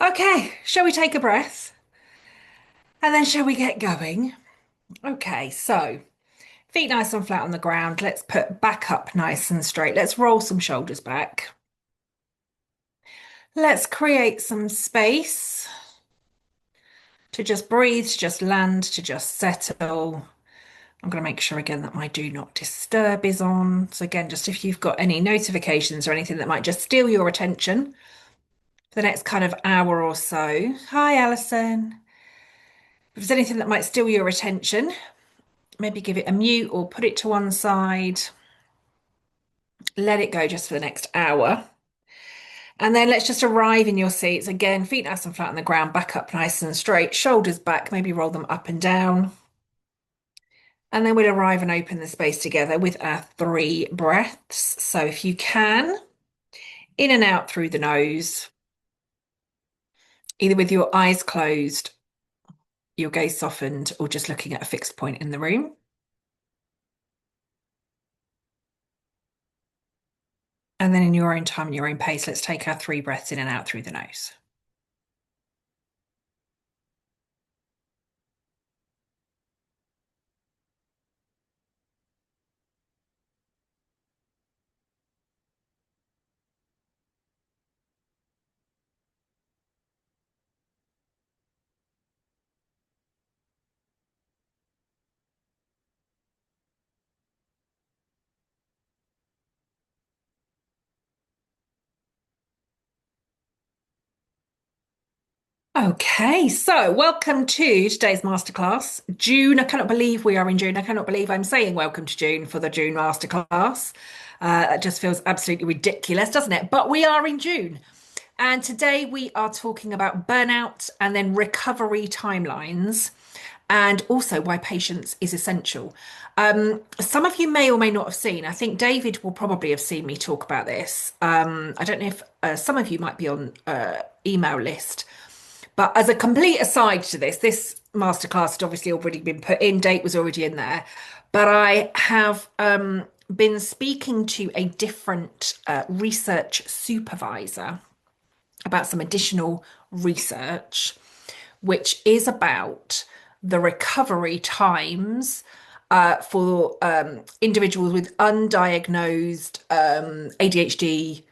Okay, shall we take a breath? And then shall we get going? Okay, so feet nice and flat on the ground. Let's put back up nice and straight. Let's roll some shoulders back. Let's create some space to just breathe, to just land, to just settle. I'm going to make sure again that my do not disturb is on. So again, just if you've got any notifications or anything that might just steal your attention for the next kind of hour or so. Hi, Alison. If there's anything that might steal your attention, maybe give it a mute or put it to one side. Let it go just for the next hour. And then let's just arrive in your seats. Again, feet nice and flat on the ground, back up nice and straight, shoulders back, maybe roll them up and down. And then we'll arrive and open the space together with our 3 breaths. So if you can, in and out through the nose, either with your eyes closed, your gaze softened, or just looking at a fixed point in the room. And then in your own time, your own pace, let's take our 3 breaths in and out through the nose. Okay, so welcome to today's masterclass. June, I cannot believe we are in June. I cannot believe I'm saying welcome to June for the June masterclass. That just feels absolutely ridiculous, doesn't it? But we are in June. And today we are talking about burnout and then recovery timelines and also why patience is essential. Some of you may or may not have seen, I think David will probably have seen me talk about this. I don't know if some of you might be on email list. But as a complete aside to this masterclass had obviously already been put in, date was already in there. But I have been speaking to a different research supervisor about some additional research, which is about the recovery times for individuals with undiagnosed ADHD,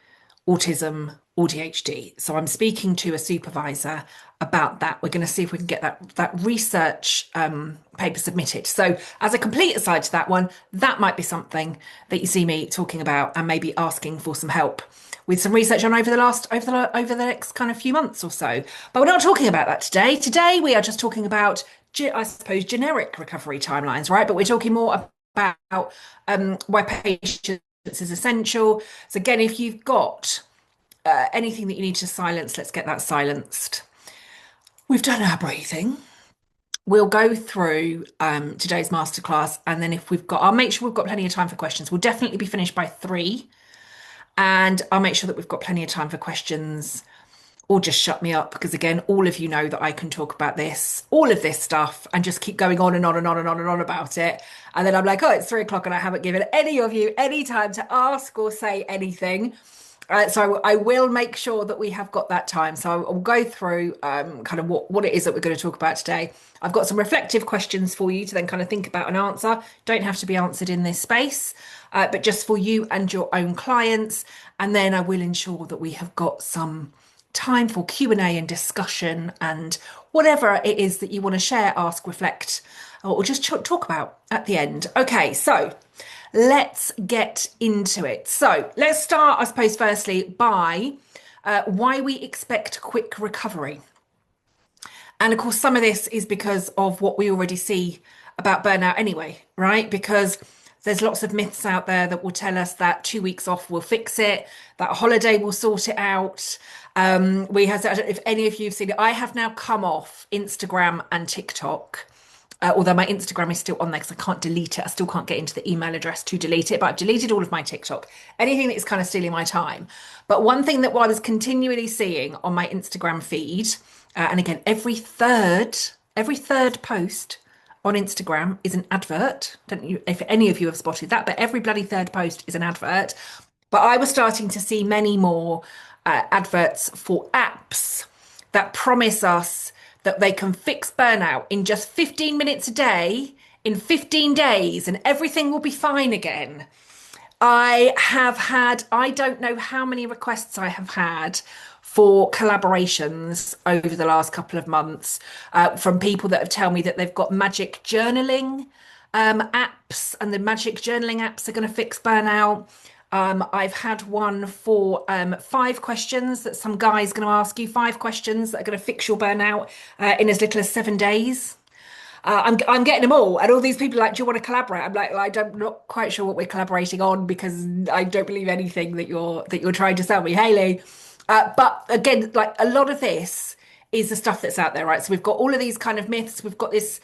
autism, or DHD. So I'm speaking to a supervisor about that. We're going to see if we can get that research paper submitted. So as a complete aside to that one, that might be something that you see me talking about and maybe asking for some help with some research on over the next kind of few months or so. But we're not talking about that today. Today we are just talking about, I suppose, generic recovery timelines, right? But we're talking more about why patience is essential. So again, if you've got anything that you need to silence, let's get that silenced. We've done our breathing. We'll go through today's masterclass, and then if I'll make sure we've got plenty of time for questions. We'll definitely be finished by 3, and I'll make sure that we've got plenty of time for questions, or just shut me up because again, all of you know that I can talk about all of this stuff, and just keep going on and on and on and on and on about it. And then I'm like, oh, it's 3 o'clock, and I haven't given any of you any time to ask or say anything. So I will make sure that we have got that time. So I'll go through kind of what it is that we're going to talk about today. I've got some reflective questions for you to then kind of think about and answer. Don't have to be answered in this space, but just for you and your own clients. And then I will ensure that we have got some time for Q&A and discussion and whatever it is that you want to share, ask, reflect, or just talk about at the end. Okay, so let's get into it. So let's start, I suppose, firstly by why we expect quick recovery. And of course, some of this is because of what we already see about burnout anyway, right? Because there's lots of myths out there that will tell us that 2 weeks off will fix it, that a holiday will sort it out. I don't know if any of you have seen it. I have now come off Instagram and TikTok. Although my Instagram is still on there because I can't delete it. I still can't get into the email address to delete it, but I've deleted all of my TikTok, anything that is kind of stealing my time. But one thing that I was continually seeing on my Instagram feed, and again, every third post on Instagram is an advert. Don't you, if any of you have spotted that, but every bloody third post is an advert. But I was starting to see many more adverts for apps that promise us that they can fix burnout in just 15 minutes a day in 15 days and everything will be fine again. I have had, I don't know how many requests I have had for collaborations over the last couple of months from people that have told me that they've got magic journaling apps, and the magic journaling apps are going to fix burnout. I've had one for 5 questions that some guy's going to ask you, 5 questions that are going to fix your burnout in as little as 7 days. I'm getting them all, and all these people are like, "Do you want to collaborate?" I'm like, I'm not quite sure what we're collaborating on because I don't believe anything that you're trying to sell me, Hayley. But again, like a lot of this is the stuff that's out there, right? So we've got all of these kind of myths. We've got this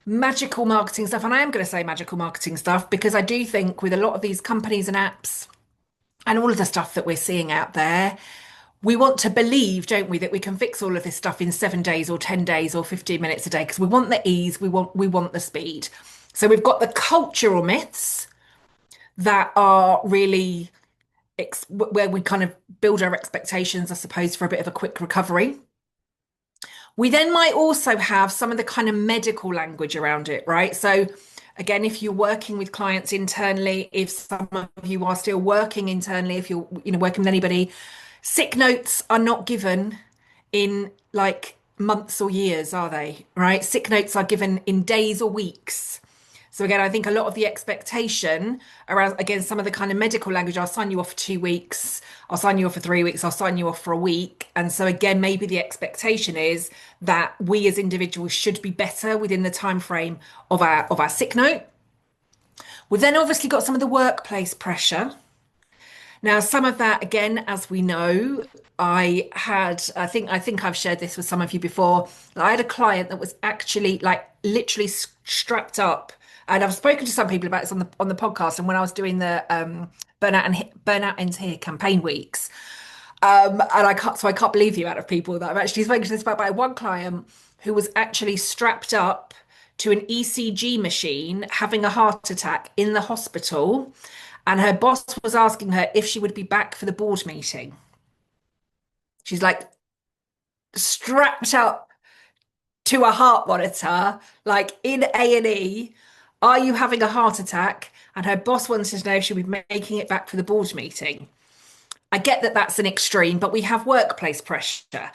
magical marketing stuff, and I am going to say magical marketing stuff because I do think with a lot of these companies and apps and all of the stuff that we're seeing out there, we want to believe, don't we, that we can fix all of this stuff in 7 days or 10 days or 15 minutes a day because we want the ease, we want the speed. So we've got the cultural myths that are really where we kind of build our expectations, I suppose, for a bit of a quick recovery. We then might also have some of the kind of medical language around it, right? So again, if you're working with clients internally, if some of you are still working internally, if you're, working with anybody, sick notes are not given in like months or years, are they? Right? Sick notes are given in days or weeks. So again, I think a lot of the expectation around, again, some of the kind of medical language, I'll sign you off for 2 weeks, I'll sign you off for 3 weeks, I'll sign you off for a week. And so again, maybe the expectation is that we as individuals should be better within the time frame of our sick note. We've then obviously got some of the workplace pressure. Now, some of that, again, as we know, I think I've shared this with some of you before. I had a client that was actually like literally strapped up, and I've spoken to some people about this on the podcast. And when I was doing the Burnout Ends Here campaign weeks, and I can't believe the amount of people that I've actually spoken to this about. But I had one client who was actually strapped up to an ECG machine, having a heart attack in the hospital. And her boss was asking her if she would be back for the board meeting. She's like strapped up to a heart monitor, like in A&E. Are you having a heart attack? And her boss wanted to know if she'd be making it back for the board meeting. I get that that's an extreme, but we have workplace pressure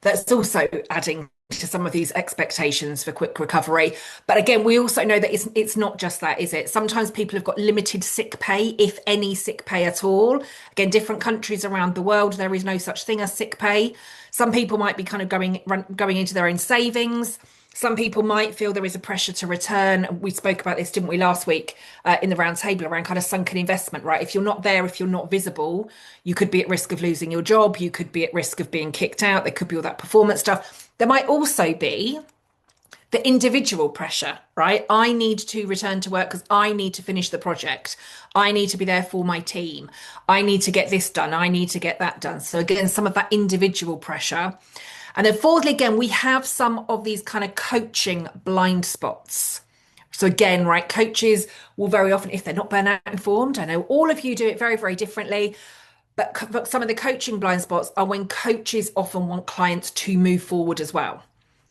that's also adding to some of these expectations for quick recovery. But again, we also know that it's not just that, is it? Sometimes people have got limited sick pay, if any sick pay at all. Again, different countries around the world, there is no such thing as sick pay. Some people might be kind of going into their own savings. Some people might feel there is a pressure to return. We spoke about this, didn't we, last week in the round table around kind of sunken investment, right? If you're not there, if you're not visible, you could be at risk of losing your job. You could be at risk of being kicked out. There could be all that performance stuff. There might also be the individual pressure, right? I need to return to work because I need to finish the project. I need to be there for my team. I need to get this done. I need to get that done. So again, some of that individual pressure. And then fourthly, again, we have some of these kind of coaching blind spots. So again, right, coaches will very often, if they're not burnout informed, I know all of you do it very, very differently, but some of the coaching blind spots are when coaches often want clients to move forward as well.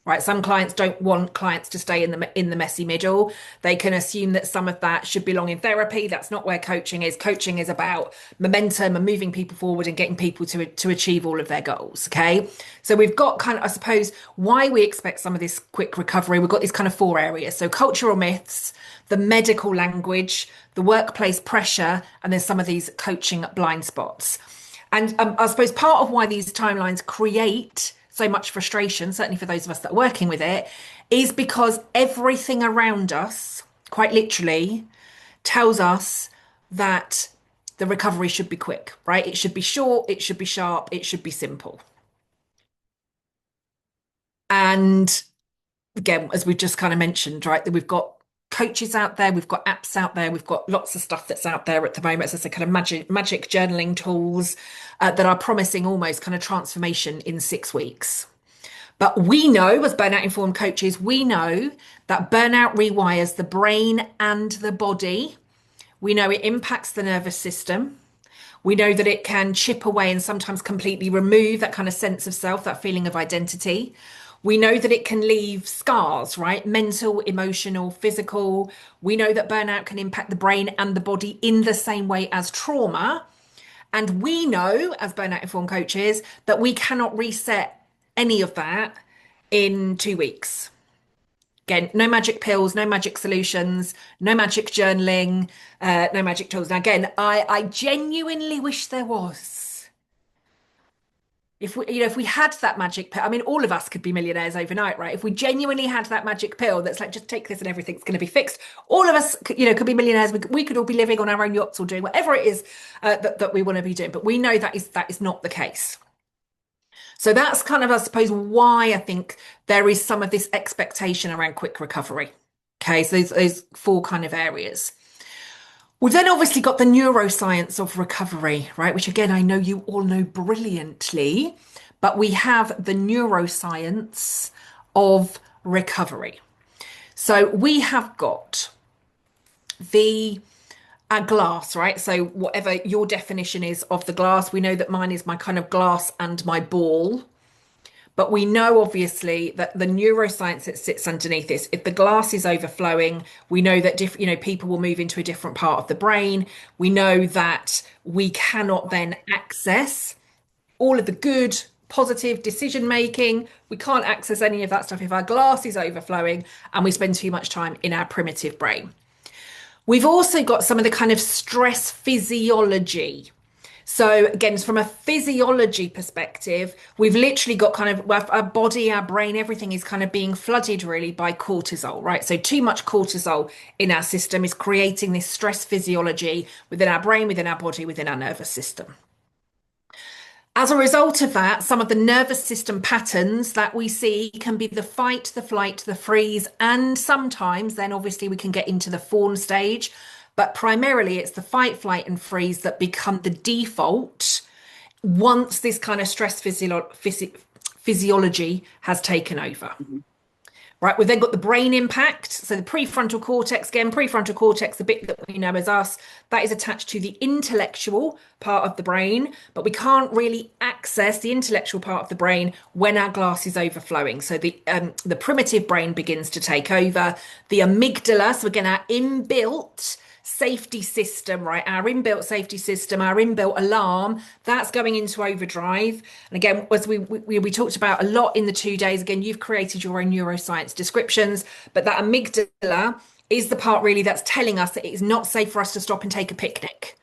Right, some clients don't want clients to stay in the messy middle. They can assume that some of that should belong in therapy. That's not where coaching is. Coaching is about momentum and moving people forward and getting people to achieve all of their goals. Okay, so we've got kind of, I suppose, why we expect some of this quick recovery. We've got these kind of 4 areas. So cultural myths, the medical language, the workplace pressure, and then some of these coaching blind spots. And I suppose part of why these timelines create so much frustration, certainly for those of us that are working with it, is because everything around us, quite literally, tells us that the recovery should be quick, right? It should be short, it should be sharp, it should be simple. And again, as we just kind of mentioned, right, that we've got coaches out there, we've got apps out there, we've got lots of stuff that's out there at the moment. As I say, kind of magic journaling tools that are promising almost kind of transformation in 6 weeks. But we know, as burnout informed coaches, we know that burnout rewires the brain and the body. We know it impacts the nervous system. We know that it can chip away and sometimes completely remove that kind of sense of self, that feeling of identity. We know that it can leave scars, right? Mental, emotional, physical. We know that burnout can impact the brain and the body in the same way as trauma. And we know, as burnout informed coaches, that we cannot reset any of that in 2 weeks. Again, no magic pills, no magic solutions, no magic journaling, no magic tools. Now, again, I genuinely wish there was. If we had that magic pill, I mean, all of us could be millionaires overnight, right? If we genuinely had that magic pill that's like, just take this and everything's going to be fixed, all of us, could be millionaires. We could all be living on our own yachts or doing whatever it is that we want to be doing. But we know that is not the case. So that's kind of, I suppose, why I think there is some of this expectation around quick recovery. Okay, so those four kind of areas. We've then obviously got the neuroscience of recovery, right? Which again, I know you all know brilliantly, but we have the neuroscience of recovery. So we have got the glass, right? So whatever your definition is of the glass, we know that mine is my kind of glass and my ball. But we know obviously that the neuroscience that sits underneath this, if the glass is overflowing, we know that people will move into a different part of the brain. We know that we cannot then access all of the good, positive decision making. We can't access any of that stuff if our glass is overflowing and we spend too much time in our primitive brain. We've also got some of the kind of stress physiology. So again, from a physiology perspective, we've literally got kind of our body, our brain, everything is kind of being flooded really by cortisol, right? So too much cortisol in our system is creating this stress physiology within our brain, within our body, within our nervous system. As a result of that, some of the nervous system patterns that we see can be the fight, the flight, the freeze, and sometimes then obviously we can get into the fawn stage. But primarily it's the fight, flight, and freeze that become the default once this kind of stress physiology has taken over. Right, we've then got the brain impact. So the prefrontal cortex, again, prefrontal cortex, the bit that we know as us, that is attached to the intellectual part of the brain, but we can't really access the intellectual part of the brain when our glass is overflowing. So the primitive brain begins to take over. The amygdala, so again, our inbuilt safety system, right? Our inbuilt safety system, our inbuilt alarm, that's going into overdrive. And again, as we talked about a lot in the 2 days, again, you've created your own neuroscience descriptions, but that amygdala is the part really that's telling us that it is not safe for us to stop and take a picnic.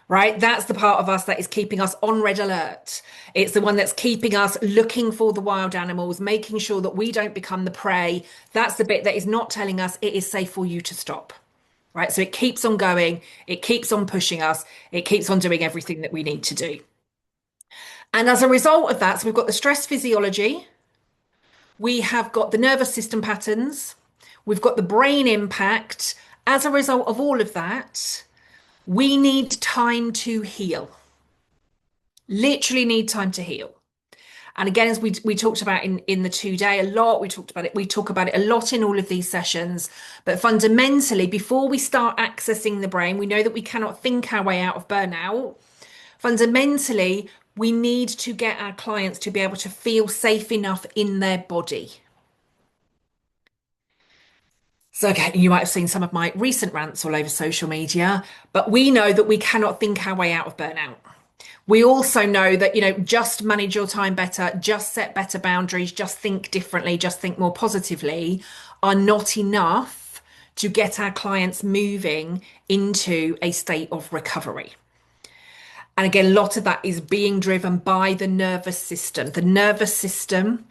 Right? That's the part of us that is keeping us on red alert. It's the one that's keeping us looking for the wild animals, making sure that we don't become the prey. That's the bit that is not telling us it is safe for you to stop. Right? So it keeps on going, it keeps on pushing us, it keeps on doing everything that we need to do. And as a result of that, so we've got the stress physiology, we have got the nervous system patterns, we've got the brain impact. As a result of all of that, we need time to heal. Literally need time to heal. And again, as we talked about in the 2 day a lot, we talk about it a lot in all of these sessions. But fundamentally, before we start accessing the brain, we know that we cannot think our way out of burnout. Fundamentally, we need to get our clients to be able to feel safe enough in their body. So again, you might have seen some of my recent rants all over social media, but we know that we cannot think our way out of burnout. We also know that, just manage your time better, just set better boundaries, just think differently, just think more positively are not enough to get our clients moving into a state of recovery. And again, a lot of that is being driven by the nervous system. The nervous system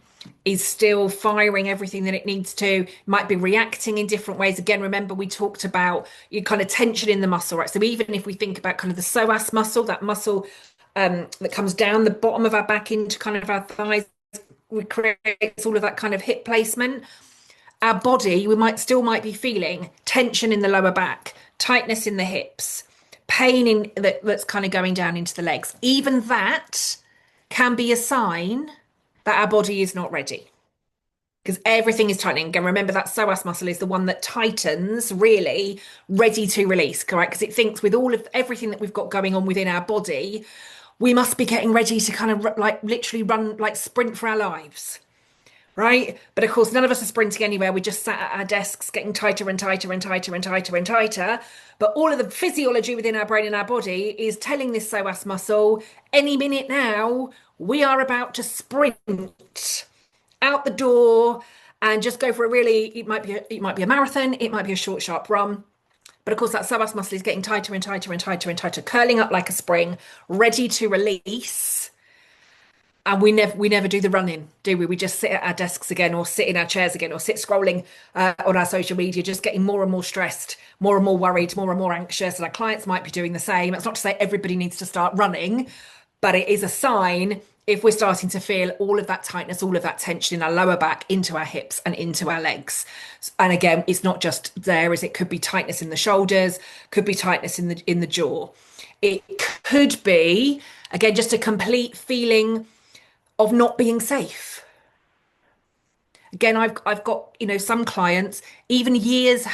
is still firing everything that it needs to, might be reacting in different ways. Again, remember we talked about your kind of tension in the muscle, right? So even if we think about kind of the psoas muscle, that muscle that comes down the bottom of our back into kind of our thighs, we create all of that kind of hip placement. Our body, we might be feeling tension in the lower back, tightness in the hips, pain that's kind of going down into the legs. Even that can be a sign that our body is not ready. because everything is tightening. Again, remember that psoas muscle is the one that tightens, really ready to release, correct? Because it thinks with all of everything that we've got going on within our body, we must be getting ready to kind of like literally run, like sprint for our lives, right? But of course, none of us are sprinting anywhere. We just sat at our desks getting tighter and tighter and tighter and tighter and tighter. But all of the physiology within our brain and our body is telling this psoas muscle, any minute now, we are about to sprint out the door and just go for a really, it might be a marathon, it might be a short, sharp run. But of course, that psoas muscle is getting tighter and tighter and tighter and tighter, curling up like a spring, ready to release. And we never do the running, do we? We just sit at our desks again, or sit in our chairs again, or sit scrolling on our social media, just getting more and more stressed, more and more worried, more and more anxious. And our clients might be doing the same. That's not to say everybody needs to start running, but it is a sign if we're starting to feel all of that tightness, all of that tension in our lower back, into our hips and into our legs. And again, it's not just there, as it could be tightness in the shoulders, could be tightness in the jaw. It could be, again, just a complete feeling of not being safe. Again, I've got, some clients, even years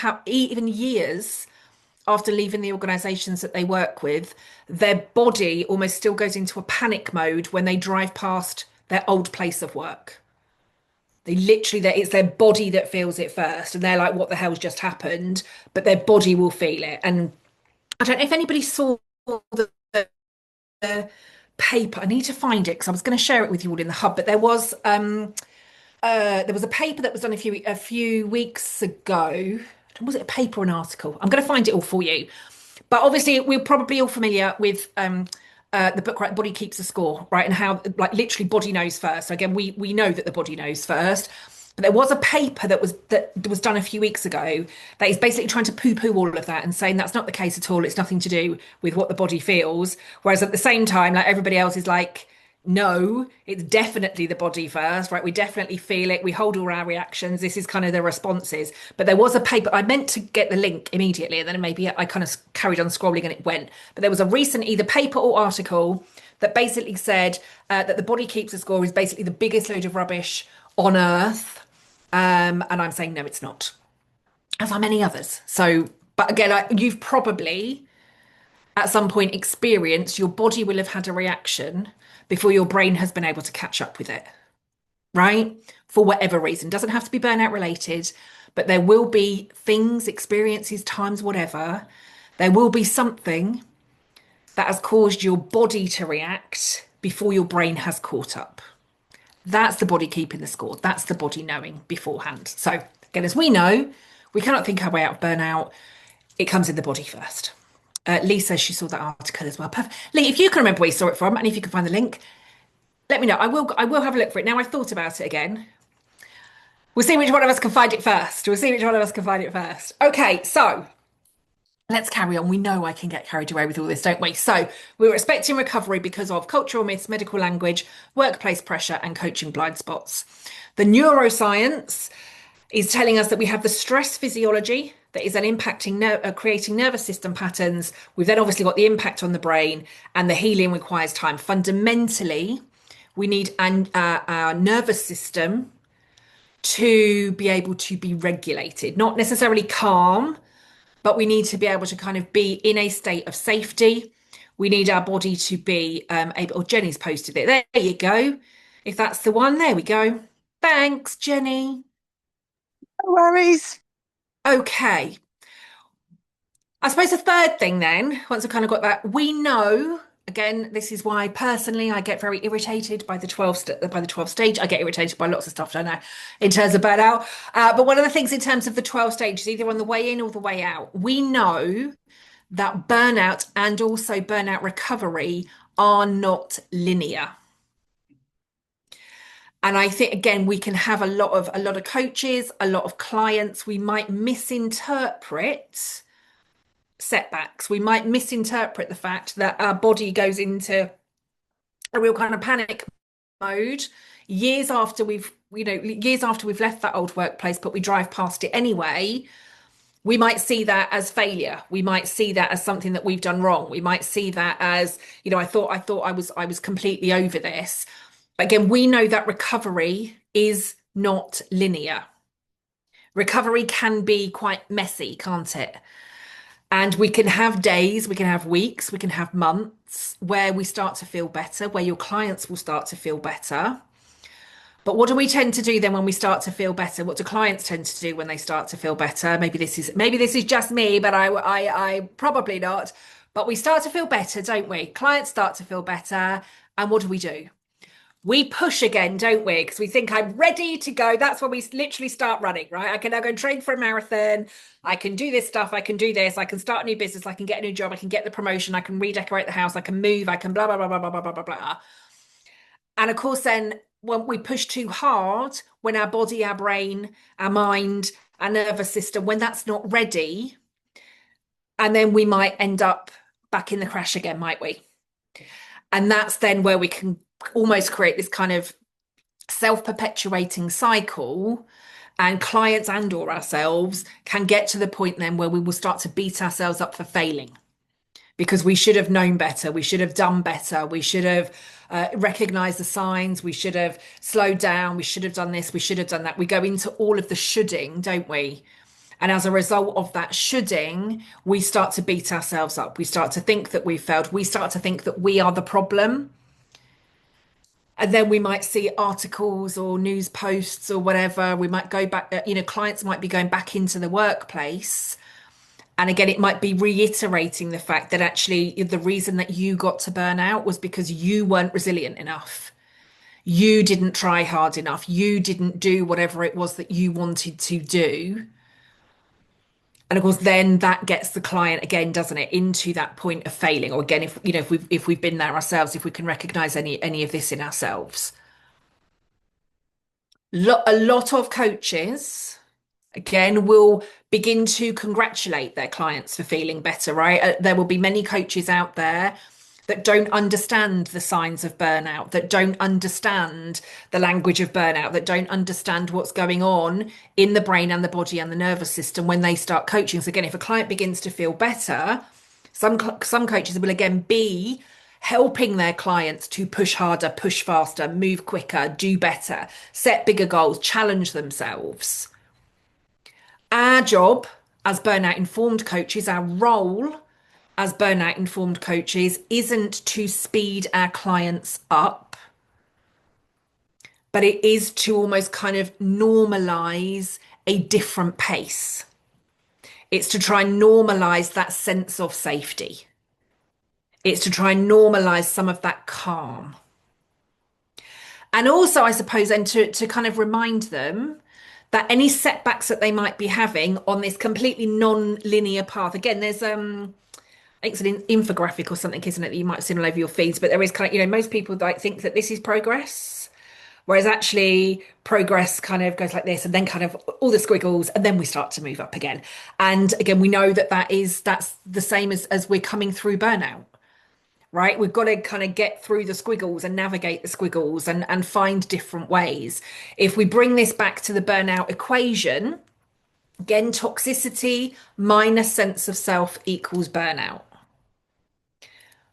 after leaving the organizations that they work with, their body almost still goes into a panic mode when they drive past their old place of work. They literally, it's their body that feels it first, and they're like, what the hell's just happened? But their body will feel it. And I don't know if anybody saw the paper. I need to find it because I was going to share it with you all in the hub, but there was a paper that was done a few weeks ago. Was it a paper or an article? I'm going to find it all for you. But obviously, we're probably all familiar with the book, right? Body Keeps the Score, right? And how, like, literally, body knows first. So again, we know that the body knows first. But there was a paper that was done a few weeks ago that is basically trying to poo-poo all of that and saying that's not the case at all. It's nothing to do with what the body feels. Whereas at the same time, like, everybody else is like, no, it's definitely the body first, right? We definitely feel it. We hold all our reactions. This is kind of the responses. But there was a paper, I meant to get the link immediately, and then maybe I kind of carried on scrolling and it went. But there was a recent either paper or article that basically said that the body keeps a score is basically the biggest load of rubbish on earth. And I'm saying, no, it's not, as are many others. So, but again, you've probably at some point experienced your body will have had a reaction before your brain has been able to catch up with it, right? For whatever reason. Doesn't have to be burnout related, but there will be things, experiences, times, whatever. There will be something that has caused your body to react before your brain has caught up. That's the body keeping the score. That's the body knowing beforehand. So again, as we know, we cannot think our way out of burnout. It comes in the body first. Lee says she saw that article as well. Perfect. Lee, if you can remember where you saw it from, and if you can find the link, let me know. I will have a look for it. Now I've thought about it again. We'll see which one of us can find it first. Okay, so let's carry on. We know I can get carried away with all this, don't we? So we were expecting recovery because of cultural myths, medical language, workplace pressure, and coaching blind spots. The neuroscience is telling us that we have the stress physiology that is then impacting, creating nervous system patterns. We've then obviously got the impact on the brain, and the healing requires time. Fundamentally, we need our nervous system to be able to be regulated, not necessarily calm, but we need to be able to kind of be in a state of safety. We need our body to be able, oh, Jenny's posted it. There you go. If that's the one, there we go. Thanks, Jenny. No worries. Okay. I suppose the third thing then, once we've kind of got that, we know, again, this is why personally I get very irritated by the 12 stage. I get irritated by lots of stuff, don't I, in terms of burnout. But one of the things in terms of the 12 stages, either on the way in or the way out, we know that burnout and also burnout recovery are not linear. And I think, again, we can have a lot of coaches, a lot of clients, we might misinterpret setbacks. We might misinterpret the fact that our body goes into a real kind of panic mode years after we've left that old workplace, but we drive past it anyway. We might see that as failure. We might see that as something that we've done wrong. We might see that as, I thought I was completely over this. Again, we know that recovery is not linear. Recovery can be quite messy, can't it? And we can have days, we can have weeks, we can have months where we start to feel better, where your clients will start to feel better. But what do we tend to do then when we start to feel better? What do clients tend to do when they start to feel better? Maybe this is just me, but I probably not. But we start to feel better, don't we? Clients start to feel better, and what do? We push again, don't we? Because we think I'm ready to go. That's when we literally start running, right? I can now go and train for a marathon. I can do this stuff. I can do this. I can start a new business. I can get a new job. I can get the promotion. I can redecorate the house. I can move. I can blah, blah, blah, blah, blah, blah, blah, blah, blah. And of course, then when we push too hard, when our body, our brain, our mind, our nervous system, when that's not ready, and then we might end up back in the crash again, might we? And that's then where we can almost create this kind of self-perpetuating cycle, and clients and or ourselves can get to the point then where we will start to beat ourselves up for failing because we should have known better, we should have done better, we should have recognized the signs, we should have slowed down, we should have done this, we should have done that. We go into all of the shoulding, don't we? And as a result of that shoulding, we start to beat ourselves up. We start to think that we failed. We start to think that we are the problem. And then we might see articles or news posts or whatever. We might go back, clients might be going back into the workplace. And again, it might be reiterating the fact that actually the reason that you got to burn out was because you weren't resilient enough. You didn't try hard enough. You didn't do whatever it was that you wanted to do. And of course, then that gets the client again, doesn't it, into that point of failing. Or again, if we've been there ourselves, if we can recognize any of this in ourselves. A lot of coaches, again, will begin to congratulate their clients for feeling better, right? There will be many coaches out there that don't understand the signs of burnout, that don't understand the language of burnout, that don't understand what's going on in the brain and the body and the nervous system when they start coaching. So again, if a client begins to feel better, some coaches will again be helping their clients to push harder, push faster, move quicker, do better, set bigger goals, challenge themselves. Our job as burnout informed coaches, our role as burnout informed coaches isn't to speed our clients up, but it is to almost kind of normalize a different pace. It's to try and normalize that sense of safety. It's to try and normalize some of that calm. And also, I suppose, then to kind of remind them that any setbacks that they might be having on this completely non-linear path, again, there's I think it's an infographic or something, isn't it, that you might have seen all over your feeds, but there is kind of, most people like think that this is progress, whereas actually progress kind of goes like this and then kind of all the squiggles and then we start to move up again. And again, we know that that's the same as we're coming through burnout, right? We've got to kind of get through the squiggles and navigate the squiggles and find different ways. If we bring this back to the burnout equation, again, toxicity minus sense of self equals burnout.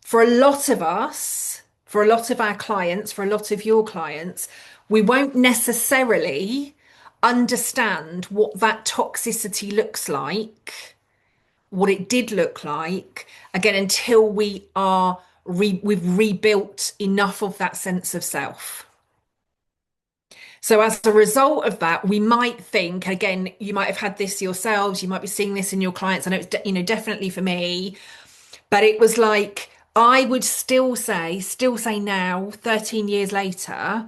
For a lot of us, for a lot of our clients, for a lot of your clients, we won't necessarily understand what that toxicity looks like, what it did look like, again, until we've rebuilt enough of that sense of self. So as a result of that, we might think, again, you might have had this yourselves, you might be seeing this in your clients. I know it's, definitely for me, but it was like, I would still say now, 13 years later,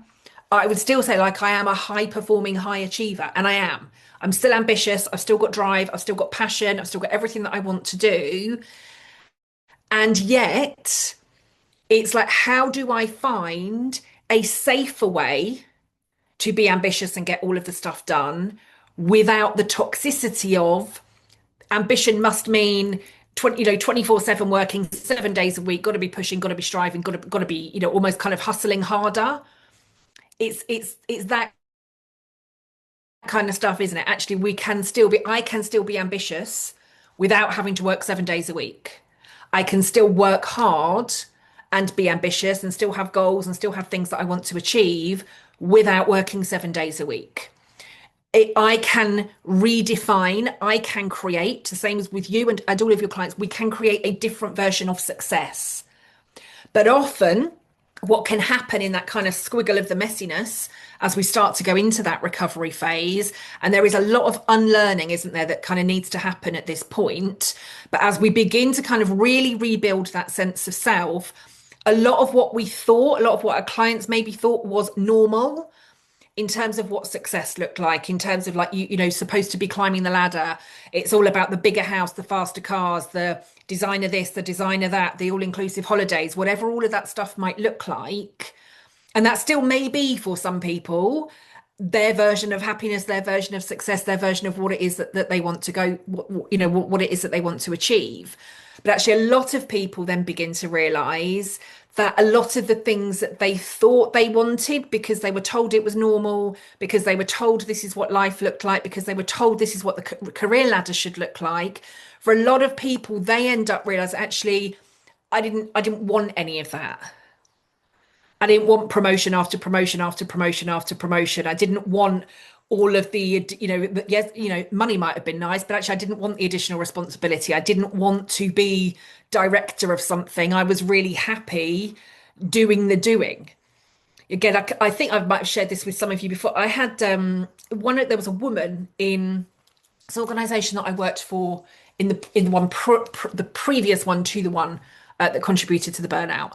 I would still say like I am a high performing, high achiever, and I am. I'm still ambitious. I've still got drive. I've still got passion. I've still got everything that I want to do. And yet, it's like, how do I find a safer way to be ambitious and get all of the stuff done without the toxicity of ambition must mean 24/7 working 7 days a week, got to be pushing, got to be striving, got to be, almost kind of hustling harder. It's that kind of stuff, isn't it? Actually, I can still be ambitious without having to work 7 days a week. I can still work hard and be ambitious and still have goals and still have things that I want to achieve without working 7 days a week. I can redefine, I can create, the same as with you and all of your clients, we can create a different version of success. But often, what can happen in that kind of squiggle of the messiness as we start to go into that recovery phase, and there is a lot of unlearning, isn't there, that kind of needs to happen at this point. But as we begin to kind of really rebuild that sense of self, a lot of what we thought, a lot of what our clients maybe thought was normal in terms of what success looked like, in terms of like supposed to be climbing the ladder. It's all about the bigger house, the faster cars, the designer this, the designer that, the all-inclusive holidays, whatever all of that stuff might look like. And that still may be for some people their version of happiness, their version of success, their version of what it is that they want to go, what it is that they want to achieve. But actually, a lot of people then begin to realize that a lot of the things that they thought they wanted because they were told it was normal, because they were told this is what life looked like, because they were told this is what the career ladder should look like. For a lot of people, they end up realizing actually, I didn't want any of that. I didn't want promotion after promotion after promotion after promotion. I didn't want all of the, yes, money might have been nice, but actually I didn't want the additional responsibility. I didn't want to be director of something. I was really happy doing the doing. Again, I think I might have shared this with some of you before. I had there was a woman in this organization that I worked for in the one the previous one to the one that contributed to the burnout.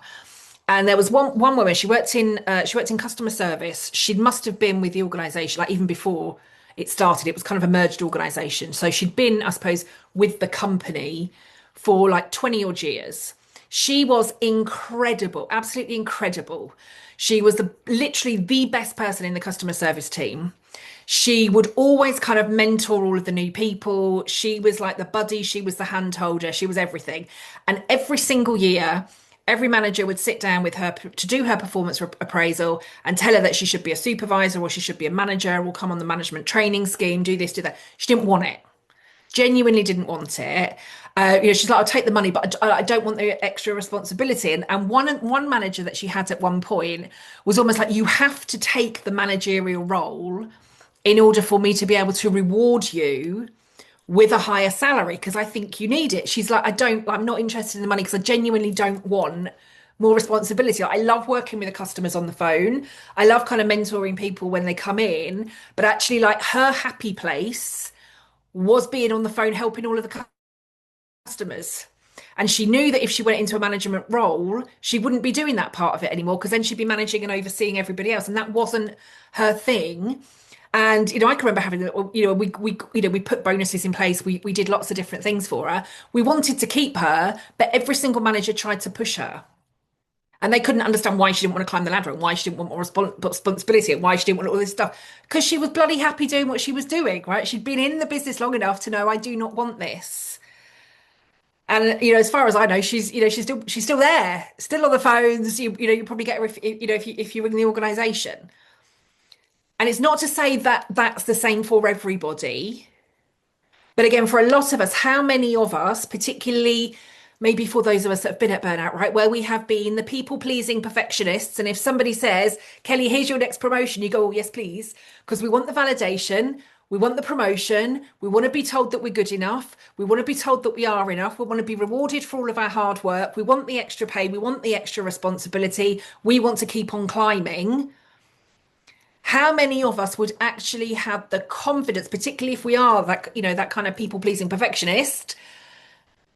And there was one woman. She worked in customer service. She must have been with the organisation like even before it started. It was kind of a merged organisation. So she'd been, I suppose, with the company for like 20 odd years. She was incredible, absolutely incredible. She was literally the best person in the customer service team. She would always kind of mentor all of the new people. She was like the buddy, she was the hand holder, she was everything. And every single year, every manager would sit down with her to do her performance appraisal and tell her that she should be a supervisor or she should be a manager or come on the management training scheme, do this, do that. She didn't want it, genuinely didn't want it. She's like, I'll take the money, but I don't want the extra responsibility. And one manager that she had at one point was almost like, you have to take the managerial role in order for me to be able to reward you with a higher salary because I think you need it. She's like, I'm not interested in the money because I genuinely don't want more responsibility. I love working with the customers on the phone. I love kind of mentoring people when they come in, but actually like her happy place was being on the phone helping all of the customers. And she knew that if she went into a management role, she wouldn't be doing that part of it anymore because then she'd be managing and overseeing everybody else. And that wasn't her thing. And I can remember having, we put bonuses in place. We did lots of different things for her. We wanted to keep her, but every single manager tried to push her. And they couldn't understand why she didn't want to climb the ladder and why she didn't want more responsibility and why she didn't want all this stuff. Because she was bloody happy doing what she was doing, right? She'd been in the business long enough to know I do not want this. And as far as I know, she's still there, still on the phones. You probably get her if you're in the organisation. And it's not to say that that's the same for everybody. But again, for a lot of us, how many of us, particularly maybe for those of us that have been at burnout, right, where we have been the people-pleasing perfectionists, and if somebody says, Kelly, here's your next promotion, you go, oh, yes, please, because we want the validation, we want the promotion, we want to be told that we're good enough, we want to be told that we are enough, we want to be rewarded for all of our hard work, we want the extra pay, we want the extra responsibility, we want to keep on climbing. How many of us would actually have the confidence, particularly if we are that kind of people-pleasing perfectionist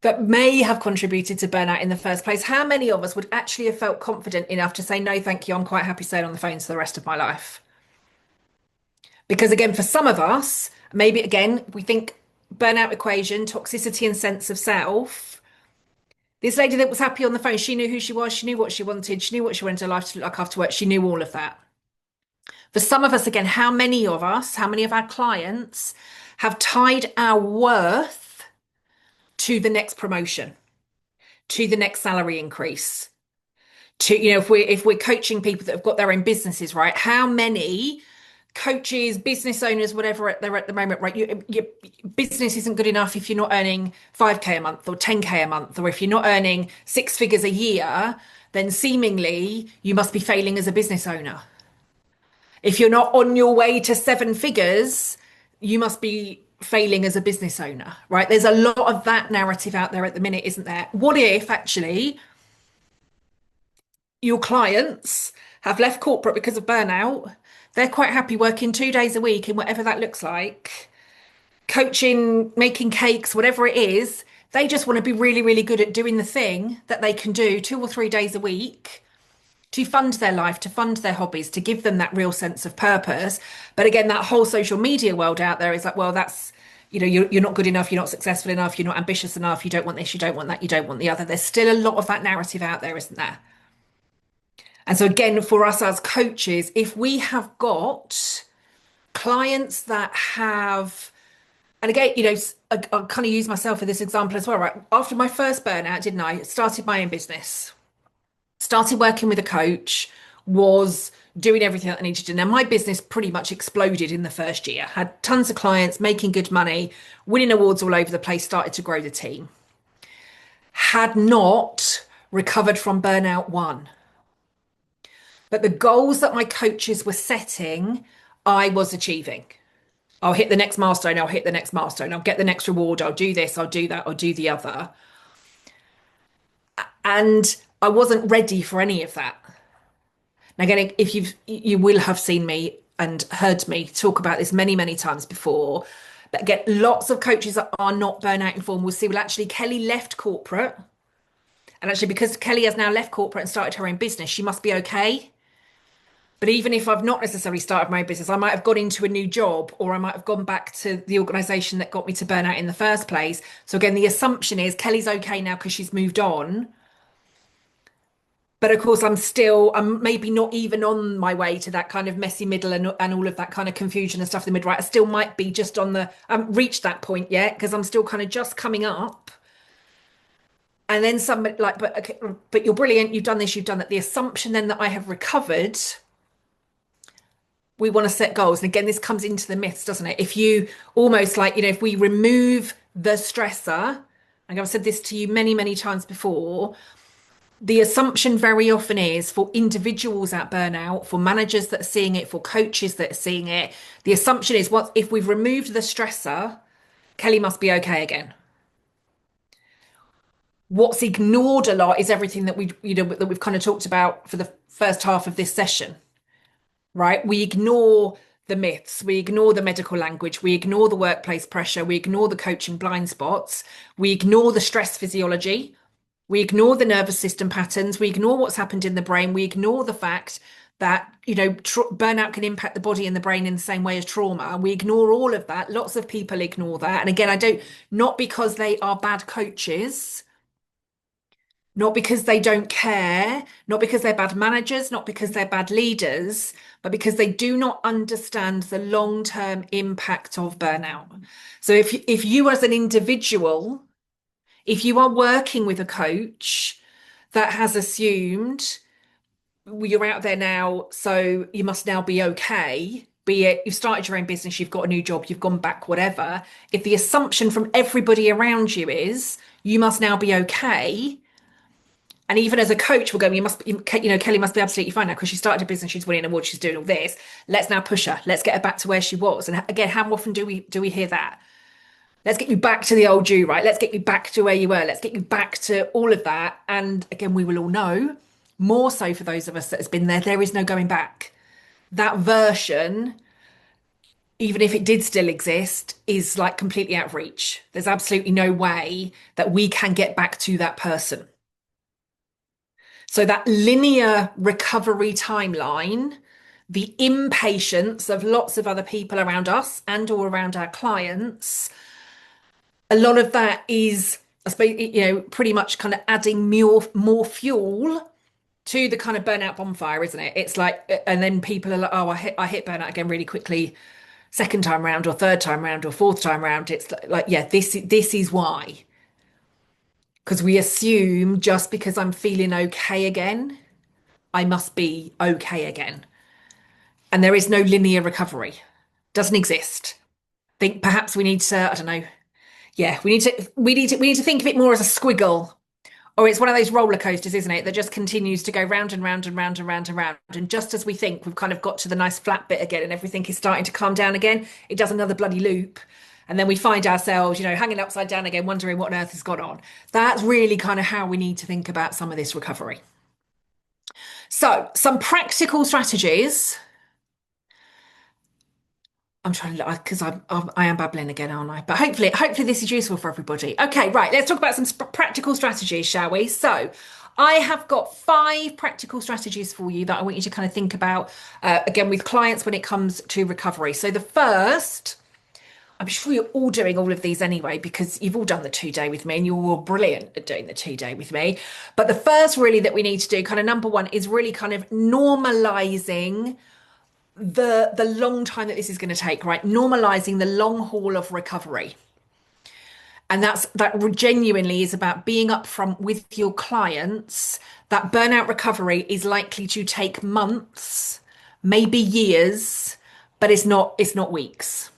that may have contributed to burnout in the first place? How many of us would actually have felt confident enough to say, no, thank you, I'm quite happy staying on the phone for the rest of my life? Because again, for some of us, maybe again, we think burnout equation, toxicity and sense of self. This lady that was happy on the phone, she knew who she was, she knew what she wanted, she knew what she wanted her life to look like after work, she knew all of that. For some of us, again, how many of our clients have tied our worth to the next promotion, to the next salary increase, to, if we're coaching people that have got their own businesses, right? How many coaches, business owners, whatever they're at the moment, right? Your business isn't good enough if you're not earning 5K a month or 10K a month, or if you're not earning 6 figures a year, then seemingly you must be failing as a business owner. If you're not on your way to seven figures, you must be failing as a business owner, right? There's a lot of that narrative out there at the minute, isn't there? What if actually your clients have left corporate because of burnout? They're quite happy working 2 days a week in whatever that looks like, coaching, making cakes, whatever it is. They just want to be really, really good at doing the thing that they can do 2 or 3 days a week to fund their life, to fund their hobbies, to give them that real sense of purpose. But again, that whole social media world out there is like, well, that's, you're not good enough, you're not successful enough, you're not ambitious enough, you don't want this, you don't want that, you don't want the other. There's still a lot of that narrative out there, isn't there? And so again, for us as coaches, if we have got clients that have, and again, I kind of use myself for this example as well, right? After my first burnout, didn't I? Started my own business, started working with a coach, was doing everything that I needed to do. Now, my business pretty much exploded in the first year, had tons of clients, making good money, winning awards all over the place, started to grow the team. Had not recovered from burnout one. But the goals that my coaches were setting, I was achieving. I'll hit the next milestone, I'll hit the next milestone, I'll get the next reward, I'll do this, I'll do that, I'll do the other. And I wasn't ready for any of that. Now, again, if you will have seen me and heard me talk about this many, many times before. But again, lots of coaches that are not burnout informed will see, well, actually, Kelly left corporate. And actually, because Kelly has now left corporate and started her own business, she must be okay. But even if I've not necessarily started my own business, I might have got into a new job, or I might have gone back to the organization that got me to burnout in the first place. So again, the assumption is Kelly's okay now because she's moved on. But of course, I'm maybe not even on my way to that kind of messy middle and all of that kind of confusion and stuff in the mid, right? I still might be just I haven't reached that point yet because I'm still kind of just coming up. And then somebody like, but okay, but you're brilliant, you've done this, you've done that. The assumption then that I have recovered, we want to set goals. And again, this comes into the myths, doesn't it? If you almost like, if we remove the stressor, like I've said this to you many, many times before, the assumption very often is for individuals at burnout, for managers that are seeing it, for coaches that are seeing it, the assumption is what if we've removed the stressor, Kelly must be okay again. What's ignored a lot is everything that that we've kind of talked about for the first half of this session, right? We ignore the myths, we ignore the medical language, we ignore the workplace pressure, we ignore the coaching blind spots, we ignore the stress physiology, we ignore the nervous system patterns, we ignore what's happened in the brain, we ignore the fact that, burnout can impact the body and the brain in the same way as trauma. We ignore all of that. Lots of people ignore that. And again, not because they are bad coaches, not because they don't care, not because they're bad managers, not because they're bad leaders, but because they do not understand the long-term impact of burnout. So if you as an individual, if you are working with a coach that has assumed you're out there now, so you must now be okay, be it you've started your own business, you've got a new job, you've gone back, whatever. If the assumption from everybody around you is you must now be okay, and even as a coach, we're going, Kelly must be absolutely fine now because she started a business, she's winning awards, she's doing all this. Let's now push her. Let's get her back to where she was. And again, how often do we hear that? Let's get you back to the old you, right? Let's get you back to where you were. Let's get you back to all of that. And again, we will all know, more so for those of us that has been there, there is no going back. That version, even if it did still exist, is like completely out of reach. There's absolutely no way that we can get back to that person. So that linear recovery timeline, the impatience of lots of other people around us and or around our clients, a lot of that is, I suppose, pretty much kind of adding more fuel to the kind of burnout bonfire, isn't it? It's like, and then people are like, oh, I hit burnout again really quickly, second time round or third time round or fourth time round. It's like, yeah, this is why. Because we assume just because I'm feeling okay again, I must be okay again. And there is no linear recovery. Doesn't exist. Think perhaps we need to, I don't know. Yeah, we need to think of it more as a squiggle Or it's one of those roller coasters, isn't it? That just continues to go round and round and round and round and round. And just as we think we've kind of got to the nice flat bit again and everything is starting to calm down again, it does another bloody loop. And then we find ourselves, hanging upside down again, wondering what on earth has gone on. That's really kind of how we need to think about some of this recovery. So, some practical strategies. I'm trying to because I am babbling again, aren't I? But hopefully this is useful for everybody. Okay, right. Let's talk about some practical strategies, shall we? So, I have got 5 practical strategies for you that I want you to kind of think about again with clients when it comes to recovery. So, the first, I'm sure you're all doing all of these anyway because you've all done the 2 day with me and you're all brilliant at doing the 2 day with me. But the first, really, that we need to do, kind of number one, is really kind of normalizing the long time that this is going to take, right? Normalizing the long haul of recovery. And that genuinely is about being upfront with your clients that burnout recovery is likely to take months, maybe years, but it's not weeks.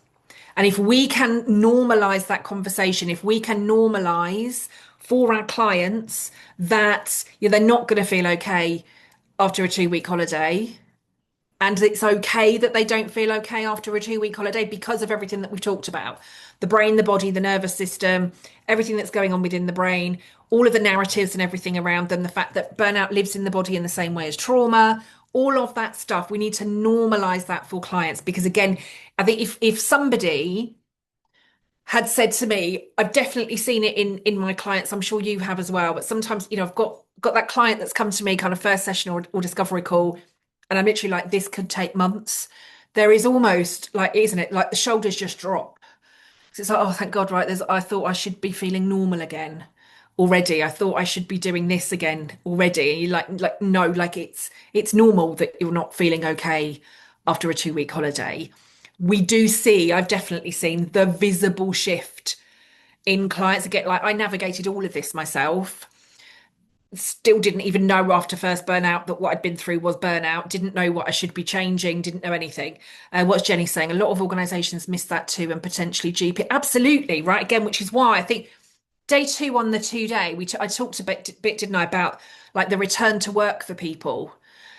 And if we can normalize that conversation, if we can normalize for our clients that they're not going to feel okay after a 2 week holiday, and it's okay that they don't feel okay after a 2 week holiday because of everything that we've talked about, the brain, the body, the nervous system, everything that's going on within the brain, all of the narratives and everything around them, the fact that burnout lives in the body in the same way as trauma, all of that stuff. We need to normalize that for clients because, again, I think if somebody had said to me, I've definitely seen it in my clients, I'm sure you have as well, but sometimes I've got that client that's come to me kind of first session or discovery call, and I'm literally like, this could take months. There is almost like, isn't it, like the shoulders just drop. So it's like, oh, thank God, right? I thought I should be feeling normal again already. I thought I should be doing this again already. And you're like, no, like it's normal that you're not feeling okay after a 2 week holiday. We do see, I've definitely seen the visible shift in clients. Again, like I navigated all of this myself, still didn't even know after first burnout that what I'd been through was burnout, didn't know what I should be changing, didn't know anything. What's Jenny saying? A lot of organizations miss that too, and potentially GP. Absolutely, right? Again, which is why I think day 2 on the 2 day, I talked a bit, didn't I, about like the return to work for people.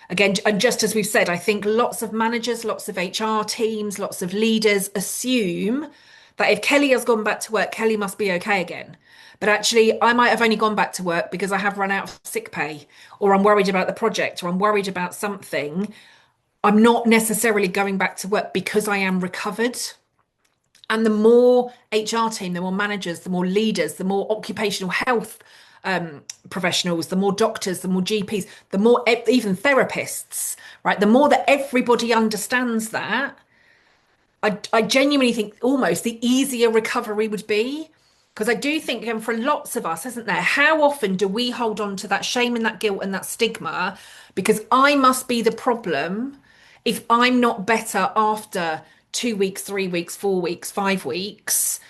Again, and just as we've said, I think lots of managers, lots of HR teams, lots of leaders assume that if Kelly has gone back to work, Kelly must be okay again. But actually, I might have only gone back to work because I have run out of sick pay, or I'm worried about the project, or I'm worried about something. I'm not necessarily going back to work because I am recovered. And the more HR team, the more managers, the more leaders, the more occupational health professionals, the more doctors, the more GPs, the more even therapists, right? The more that everybody understands that, I genuinely think almost the easier recovery would be. Because I do think, again, for lots of us, isn't there? How often do we hold on to that shame and that guilt and that stigma? Because I must be the problem if I'm not better after 2 weeks, 3 weeks, 4 weeks, 5 weeks.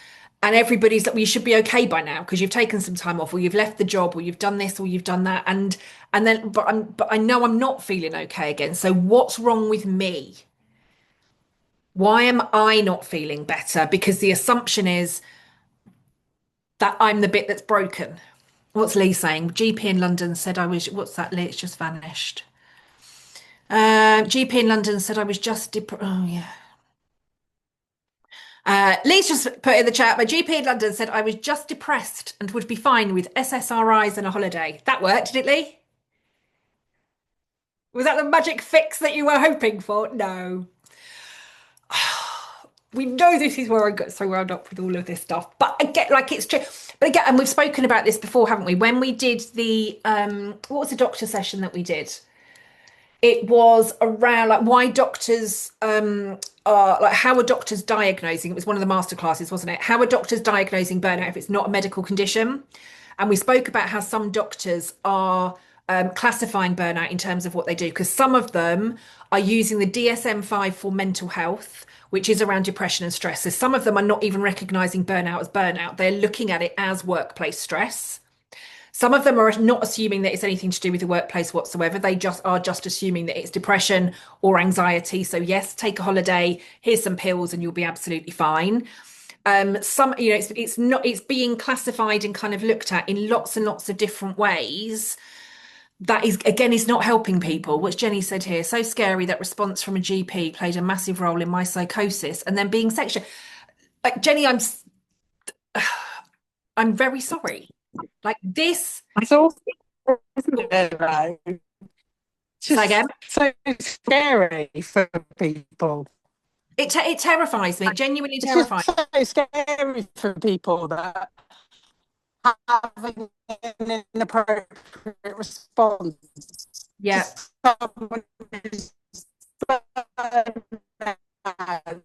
And everybody's like, well, you should be okay by now because you've taken some time off, or you've left the job, or you've done this, or you've done that. And then, but I know I'm not feeling okay again. So what's wrong with me? Why am I not feeling better? Because the assumption is that I'm the bit that's broken. What's Lee saying? GP in London said I was, what's that, Lee? It's just vanished. GP in London said I was just, oh yeah. Lee's just put in the chat, my GP in London said I was just depressed and would be fine with SSRIs and a holiday. That worked, did it, Lee? Was that the magic fix that you were hoping for? No. We know this is where I got so wound up with all of this stuff, but again, like it's true. But again, and we've spoken about this before, haven't we? When we did the what was the doctor session that we did? It was around like why doctors are like how are doctors diagnosing? It was one of the masterclasses, wasn't it? How are doctors diagnosing burnout if it's not a medical condition? And we spoke about how some doctors are classifying burnout in terms of what they do, because some of them are using the DSM-5 for mental health, which is around depression and stress. So some of them are not even recognizing burnout as burnout. They're looking at it as workplace stress. Some of them are not assuming that it's anything to do with the workplace whatsoever. They just are just assuming that it's depression or anxiety. So yes, take a holiday, here's some pills and you'll be absolutely fine. Some, it's not, it's being classified and kind of looked at in lots and lots of different ways. That is, again, is not helping people. What Jenny said here, so scary that response from a GP played a massive role in my psychosis and then being section. Like Jenny, I'm very sorry. Like this, It's all, isn't it, though? say again. Just so scary for people. It terrifies me. It genuinely It's just terrifies. so scary for people that having an inappropriate response to Yeah, someone who's burned out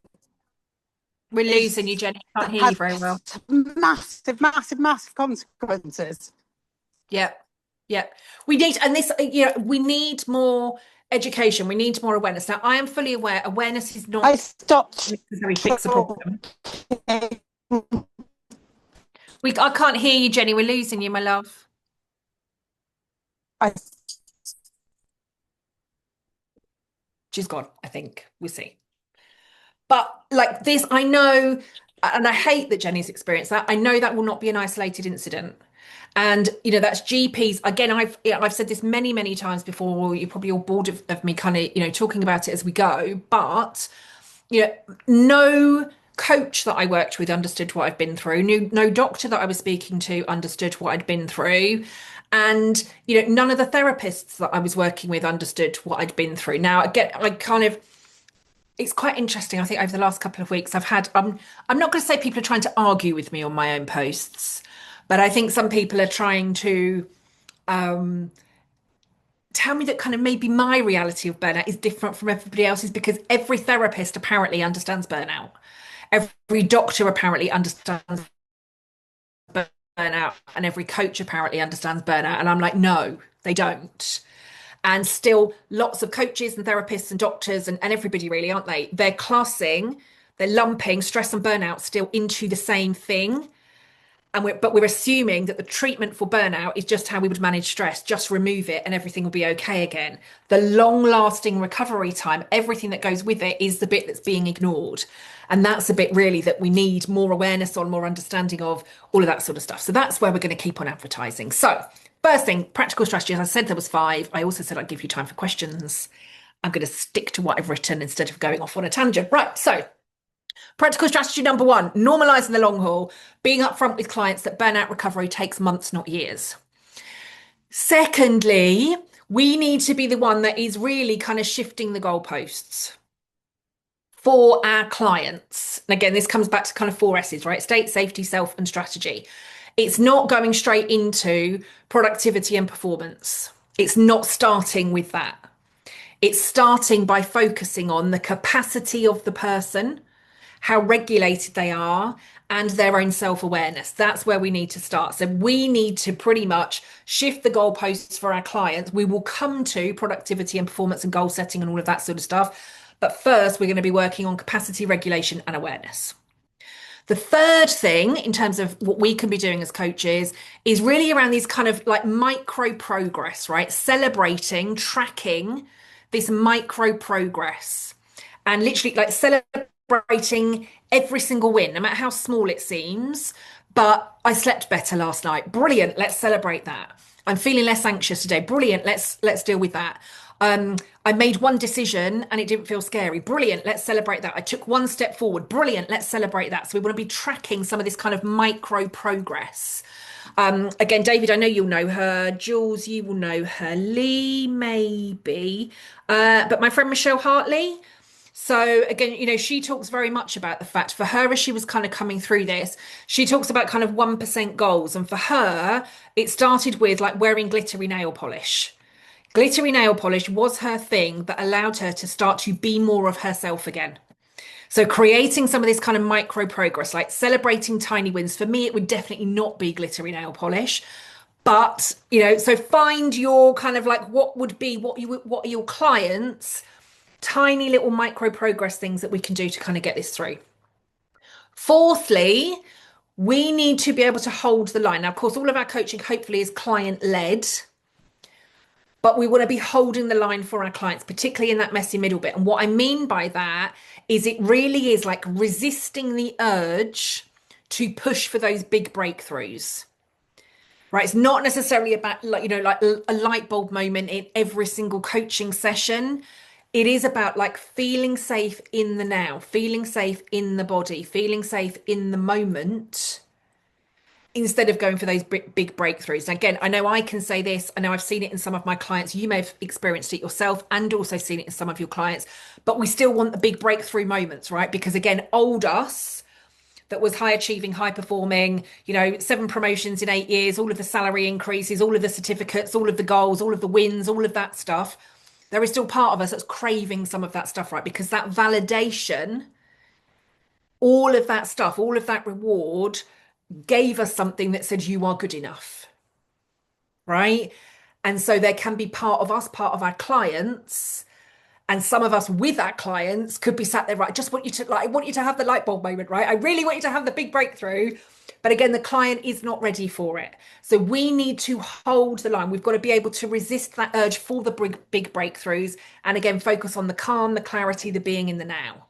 we're losing you, is Jenny. Can't hear you has very well. massive, massive, massive consequences. Yeah, yeah. We need, and this, we need more education. We need more awareness. Now, I am fully aware awareness is I not stopped necessarily fix a talking. problem. I can't hear you, Jenny. We're losing you, my love. I She's gone, I think. We'll see. But like this, I know, and I hate that Jenny's experienced that. I know that will not be an isolated incident. And that's GPs. Again, I've said this many, many times before. You're probably all bored of me kind of, talking about it as we go. But no coach that I worked with understood what I've been through. No doctor that I was speaking to understood what I'd been through. And, none of the therapists that I was working with understood what I'd been through. Now, again, it's quite interesting. I think over the last couple of weeks, I'm not going to say people are trying to argue with me on my own posts, but I think some people are trying to tell me that kind of maybe my reality of burnout is different from everybody else's because every therapist apparently understands burnout. Every doctor apparently understands burnout, and every coach apparently understands burnout. And I'm like, no, they don't. And still, lots of coaches and therapists and doctors and everybody really, aren't they? They're lumping stress and burnout still into the same thing. But we're assuming that the treatment for burnout is just how we would manage stress, just remove it and everything will be okay again. The long lasting recovery time, everything that goes with it is the bit that's being ignored. And that's a bit really that we need more awareness on, more understanding of, all of that sort of stuff. So that's where we're going to keep on advertising. So, first thing, practical strategies. I said there was 5. I also said I'd give you time for questions. I'm going to stick to what I've written instead of going off on a tangent. Right. So, practical strategy number 1, normalizing the long haul, being upfront with clients that burnout recovery takes months, not years. Secondly, we need to be the one that is really kind of shifting the goalposts for our clients. And again, this comes back to kind of 4 S's, right? State, safety, self, and strategy. It's not going straight into productivity and performance. It's not starting with that. It's starting by focusing on the capacity of the person, how regulated they are, and their own self-awareness. That's where we need to start. So we need to pretty much shift the goalposts for our clients. We will come to productivity and performance and goal setting and all of that sort of stuff. But first, we're going to be working on capacity regulation and awareness. The third thing, in terms of what we can be doing as coaches, is really around these kind of like micro progress, right? Celebrating, tracking this micro progress, and literally like celebrating every single win, no matter how small it seems. But I slept better last night. Brilliant. Let's celebrate that. I'm feeling less anxious today. Brilliant. Let's deal with that. I made one decision and it didn't feel scary. Brilliant. Let's celebrate that. I took one step forward. Brilliant. Let's celebrate that. So we want to be tracking some of this kind of micro progress. Again, David, I know you'll know her. Jules, you will know her. Lee, maybe. But my friend Michelle Hartley. So again, she talks very much about the fact for her, as she was kind of coming through this, she talks about kind of 1% goals. And for her, it started with like wearing glittery nail polish. Glittery nail polish was her thing that allowed her to start to be more of herself again. So creating some of this kind of micro progress, like celebrating tiny wins. For me, it would definitely not be glittery nail polish. But, so find your kind of like what are your clients' tiny little micro progress things that we can do to kind of get this through. Fourthly, we need to be able to hold the line. Now, of course, all of our coaching hopefully is client led. but we want to be holding the line for our clients, particularly in that messy middle bit. And what I mean by that is it really is like resisting the urge to push for those big breakthroughs. Right, it's not necessarily about like like a light bulb moment in every single coaching session. It is about like feeling safe in the now, feeling safe in the body, feeling safe in the moment instead of going for those big breakthroughs. And again, I know I can say this, I know I've seen it in some of my clients. You may have experienced it yourself and also seen it in some of your clients, but we still want the big breakthrough moments, right? Because again, old us that was high achieving, high performing, 7 promotions in 8 years, all of the salary increases, all of the certificates, all of the goals, all of the wins, all of that stuff. There is still part of us that's craving some of that stuff, right? Because that validation, all of that stuff, all of that reward gave us something that said you are good enough, right? And so there can be part of us, part of our clients, and some of us with our clients could be sat there, right? I just want you to I want you to have the light bulb moment, right? I really want you to have the big breakthrough. But again, the client is not ready for it. So we need to hold the line. We've got to be able to resist that urge for the big breakthroughs. And again, focus on the calm, the clarity, the being in the now.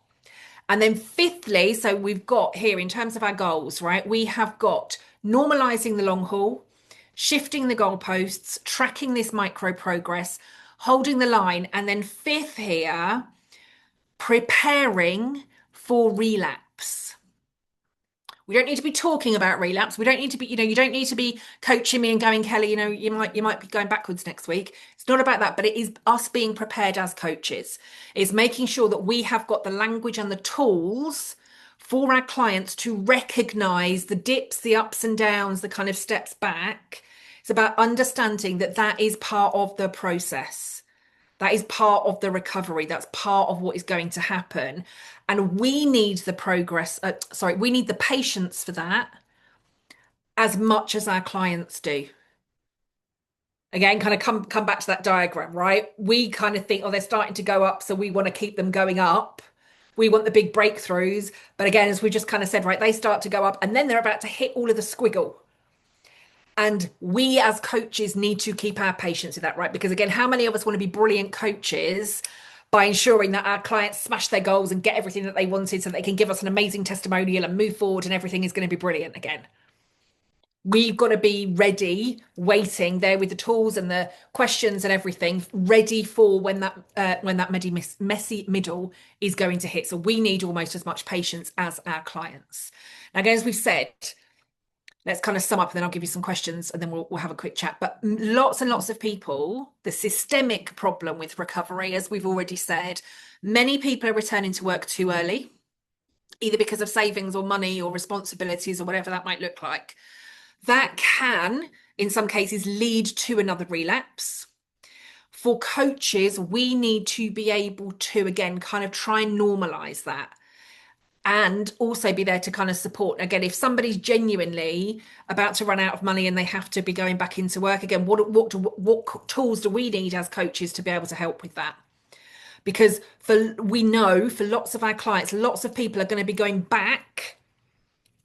And then fifthly, so we've got here in terms of our goals, right? We have got normalizing the long haul, shifting the goalposts, tracking this micro progress, holding the line. And then fifth here, preparing for relapse. We don't need to be talking about relapse. We don't need to be, you don't need to be coaching me and going, Kelly, you might be going backwards next week. It's not about that, but it is us being prepared as coaches. It's making sure that we have got the language and the tools for our clients to recognize the dips, the ups and downs, the kind of steps back. It's about understanding that that is part of the process. That is part of the recovery. That's part of what is going to happen. And we need the we need the patience for that as much as our clients do. Again, kind of come back to that diagram, right? We kind of think, oh, they're starting to go up, so we want to keep them going up. We want the big breakthroughs. But again, as we just kind of said, right, they start to go up and then they're about to hit all of the squiggle. And we as coaches need to keep our patience with that, right? Because again, how many of us want to be brilliant coaches by ensuring that our clients smash their goals and get everything that they wanted so they can give us an amazing testimonial and move forward and everything is going to be brilliant again? We've got to be ready, waiting there with the tools and the questions and everything, ready for when that messy middle is going to hit. So we need almost as much patience as our clients. Now, again, as we've said, let's kind of sum up and then I'll give you some questions and then we'll have a quick chat. But lots and lots of people, the systemic problem with recovery, as we've already said, many people are returning to work too early, either because of savings or money or responsibilities or whatever that might look like. That can, in some cases, lead to another relapse. For coaches, we need to be able to, again, kind of try and normalize that and also be there to kind of support. Again, if somebody's genuinely about to run out of money and they have to be going back into work again, what tools do we need as coaches to be able to help with that? Because we know for lots of our clients, lots of people are going to be going back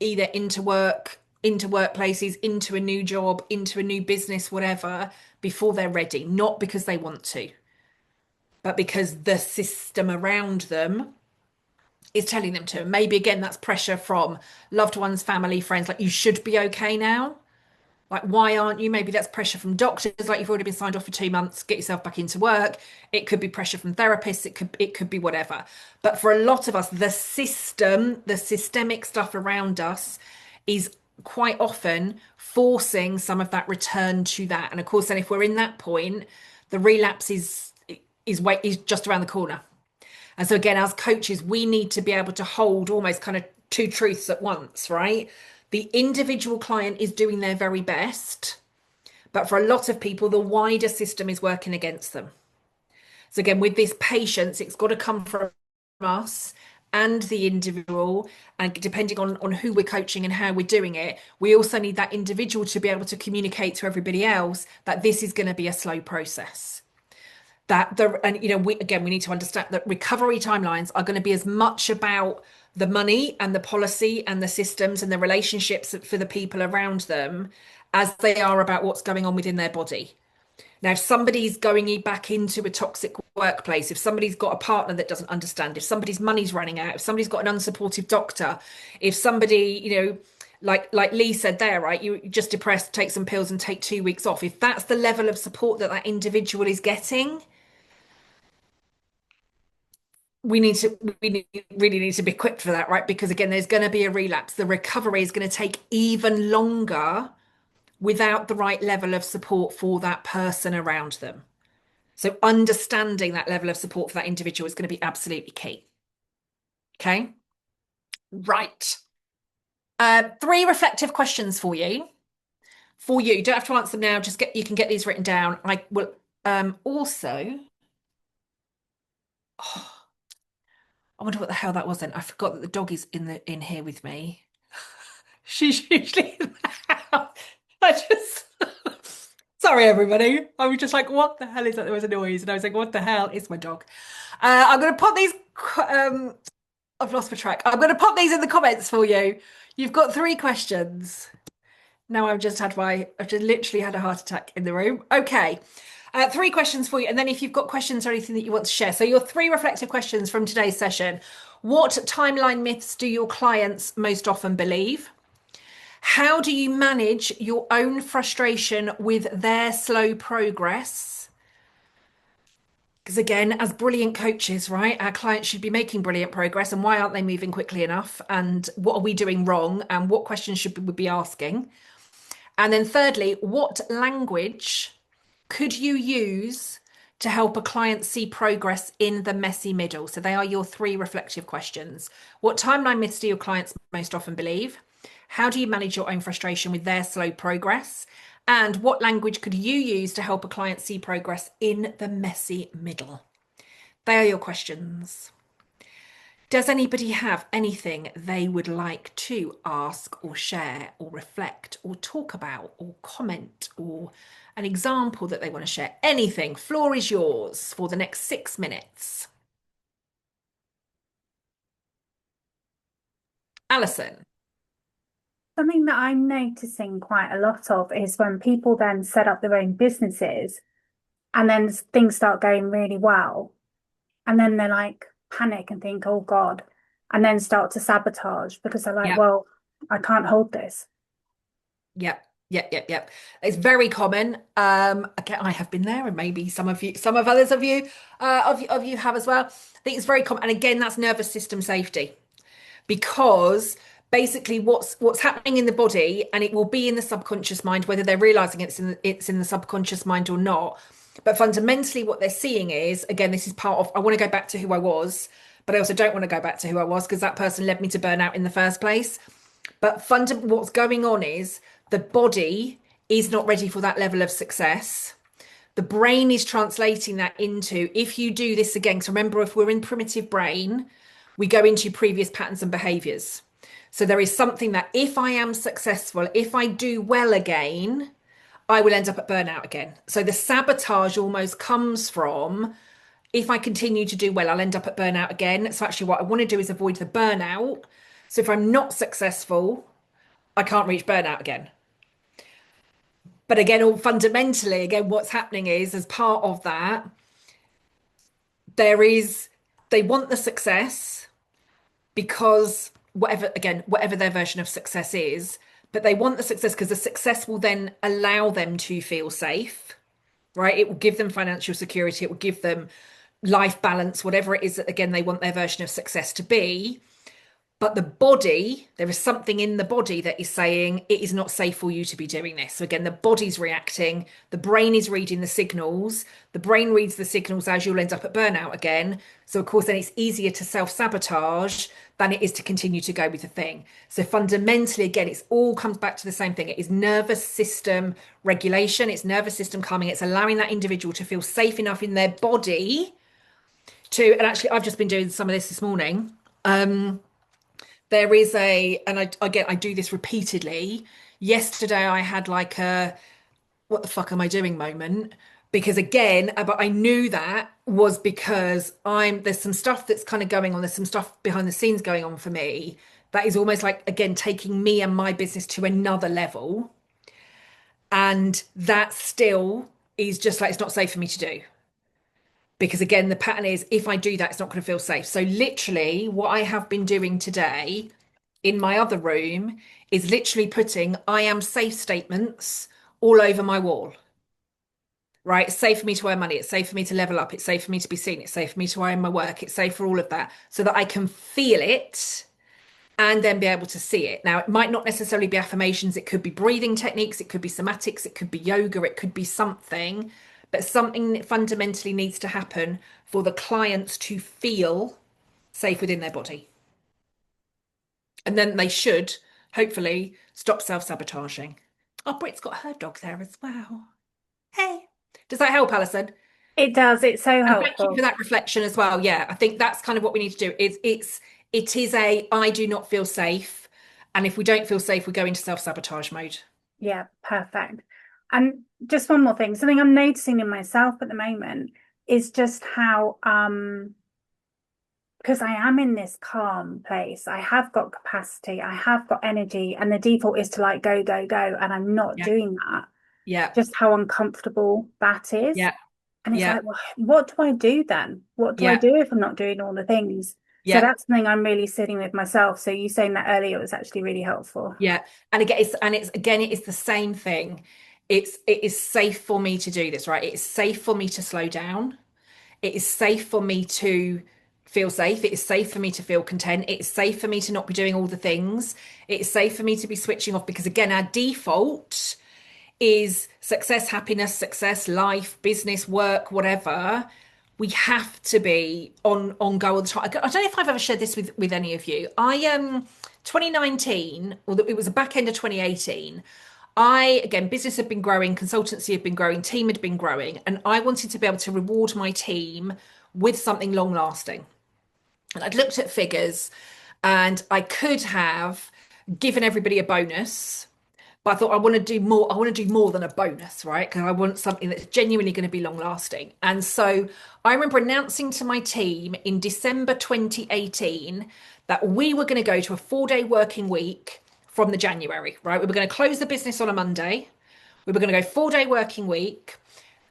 either into work, into workplaces, into a new job, into a new business, whatever, before they're ready, not because they want to, but because the system around them is telling them to. Maybe again, that's pressure from loved ones, family, friends, like you should be okay now. Like, why aren't you? Maybe that's pressure from doctors, like you've already been signed off for 2 months, get yourself back into work. It could be pressure from therapists, it could be whatever. But for a lot of us, the system, the systemic stuff around us is quite often forcing some of that return to that. And of course, then if we're in that point, the relapse is just around the corner. And so again, as coaches, we need to be able to hold almost kind of two truths at once, right? The individual client is doing their very best, but for a lot of people, the wider system is working against them. So again, with this patience, it's got to come from us and the individual, and depending on who we're coaching and how we're doing it, we also need that individual to be able to communicate to everybody else that this is going to be a slow process. We need to understand that recovery timelines are going to be as much about the money and the policy and the systems and the relationships for the people around them as they are about what's going on within their body. Now, if somebody's going back into a toxic workplace, if somebody's got a partner that doesn't understand, if somebody's money's running out, if somebody's got an unsupportive doctor, if somebody, like Lee said there, right, you're just depressed, take some pills and take 2 weeks off. If that's the level of support that that individual is getting, really need to be equipped for that, right? Because again, there's going to be a relapse. The recovery is going to take even longer without the right level of support for that person around them. So understanding that level of support for that individual is going to be absolutely key. Okay. Right. Three reflective questions for you. For you. You don't have to answer them now. You can get these written down. I will also. Oh, I wonder what the hell that was then. I forgot that the dog is in here with me. She's usually in the house. I just sorry everybody. I was just like, what the hell is that? There was a noise, and I was like, what the hell? It's my dog. I'm gonna put these I've lost my track. I'm going to pop these in the comments for you. You've got three questions. Now I've just literally had a heart attack in the room. Okay. Three questions for you. And then if you've got questions or anything that you want to share. So your three reflective questions from today's session. What timeline myths do your clients most often believe? How do you manage your own frustration with their slow progress? Because again, as brilliant coaches, right, our clients should be making brilliant progress. And why aren't they moving quickly enough? And what are we doing wrong? And what questions should we be asking? And then thirdly, what language could you use to help a client see progress in the messy middle? So they are your three reflective questions. What timeline myths do your clients most often believe? How do you manage your own frustration with their slow progress? And what language could you use to help a client see progress in the messy middle? They are your questions. Does anybody have anything they would like to ask or share or reflect or talk about or comment or an example that they want to share? Anything. Floor is yours for the next 6 minutes. Alison. Something that I'm noticing quite a lot of is when people then set up their own businesses and then things start going really well. And then they're like panic and think, oh God, and then start to sabotage because they're like, Yep. well, I can't hold this. Yep. Yep. It's very common. Again, I have been there, and maybe some of you, some of others of you have as well. I think it's very common. And again, that's nervous system safety. Because basically what's happening in the body, and it will be in the subconscious mind, whether they're realizing it's in the subconscious mind or not. But fundamentally what they're seeing is, again, this is part of, I want to go back to who I was, but I also don't want to go back to who I was because that person led me to burnout in the first place. But what's going on is the body is not ready for that level of success. The brain is translating that into, if you do this again, so remember, if we're in primitive brain, we go into previous patterns and behaviors. So there is something that if I am successful, if I do well again, I will end up at burnout again. So the sabotage almost comes from, if I continue to do well, I'll end up at burnout again. So actually what I want to do is avoid the burnout. So if I'm not successful, I can't reach burnout again. But again, all fundamentally, again, what's happening is, as part of that, they want the success because whatever their version of success is, but they want the success because the success will then allow them to feel safe, right? It will give them financial security, it will give them life balance, whatever it is that, again, they want their version of success to be. But the body, there is something in the body that is saying it is not safe for you to be doing this. So again, the body's reacting, the brain is reading the signals, the brain reads the signals as you'll end up at burnout again. So of course, then it's easier to self-sabotage than it is to continue to go with the thing. So fundamentally, again, it's all comes back to the same thing. It is nervous system regulation, it's nervous system calming, it's allowing that individual to feel safe enough in their body to, and actually I've just been doing some of this morning. There is I do this repeatedly. Yesterday I had like a what the fuck am I doing moment, because again, but I knew that was because there's some stuff that's kind of going on. There's some stuff behind the scenes going on for me that is almost like, again, taking me and my business to another level. And that still is just like, it's not safe for me to do. Because again, the pattern is if I do that, it's not going to feel safe. So literally what I have been doing today in my other room is literally putting I am safe statements all over my wall. Right? It's safe for me to earn money. It's safe for me to level up. It's safe for me to be seen. It's safe for me to earn my work. It's safe for all of that so that I can feel it and then be able to see it. Now, it might not necessarily be affirmations. It could be breathing techniques. It could be somatics. It could be yoga. It could be something, but something fundamentally needs to happen for the clients to feel safe within their body. And then they should hopefully stop self-sabotaging. Oh, Brit's got her dog there as well. Hey. Does that help, Alison? It does. It's so And thank you for helpful. that reflection as well. Yeah, I think that's kind of what we need to do. It is a I do not feel safe. And if we don't feel safe, we go into self-sabotage mode. Yeah, perfect. And just one more thing, something I'm noticing in myself at the moment is just how because I am in this calm place, I have got capacity, I have got energy, and the default is to like go, go, go, and I'm not Yeah, doing that. yeah, Just how uncomfortable that is. yeah, And it's yeah, like, well, what do I do then? What do I yeah, do if I'm not doing all the things? So yeah, that's something I'm really sitting with myself. So you saying that earlier was actually really helpful. yeah. And again, it is the same thing. It is safe for me to do this, right? It is safe for me to slow down. It is safe for me to feel safe. It is safe for me to feel content. It is safe for me to not be doing all the things. It is safe for me to be switching off because, again, our default is success, happiness, success, life, business, work, whatever. We have to be on go all the time. I don't know if I've ever shared this with any of you. 2019, or it was the back end of 2018. Again, business had been growing, consultancy had been growing, team had been growing, and I wanted to be able to reward my team with something long lasting. And I'd looked at figures and I could have given everybody a bonus, but I thought I want to do more. I want to do more than a bonus, right? Because I want something that's genuinely going to be long lasting. And so I remember announcing to my team in December 2018 that we were going to go to a 4-day working week from the January, right? We were going to close the business on a Monday. We were going to go 4-day working week.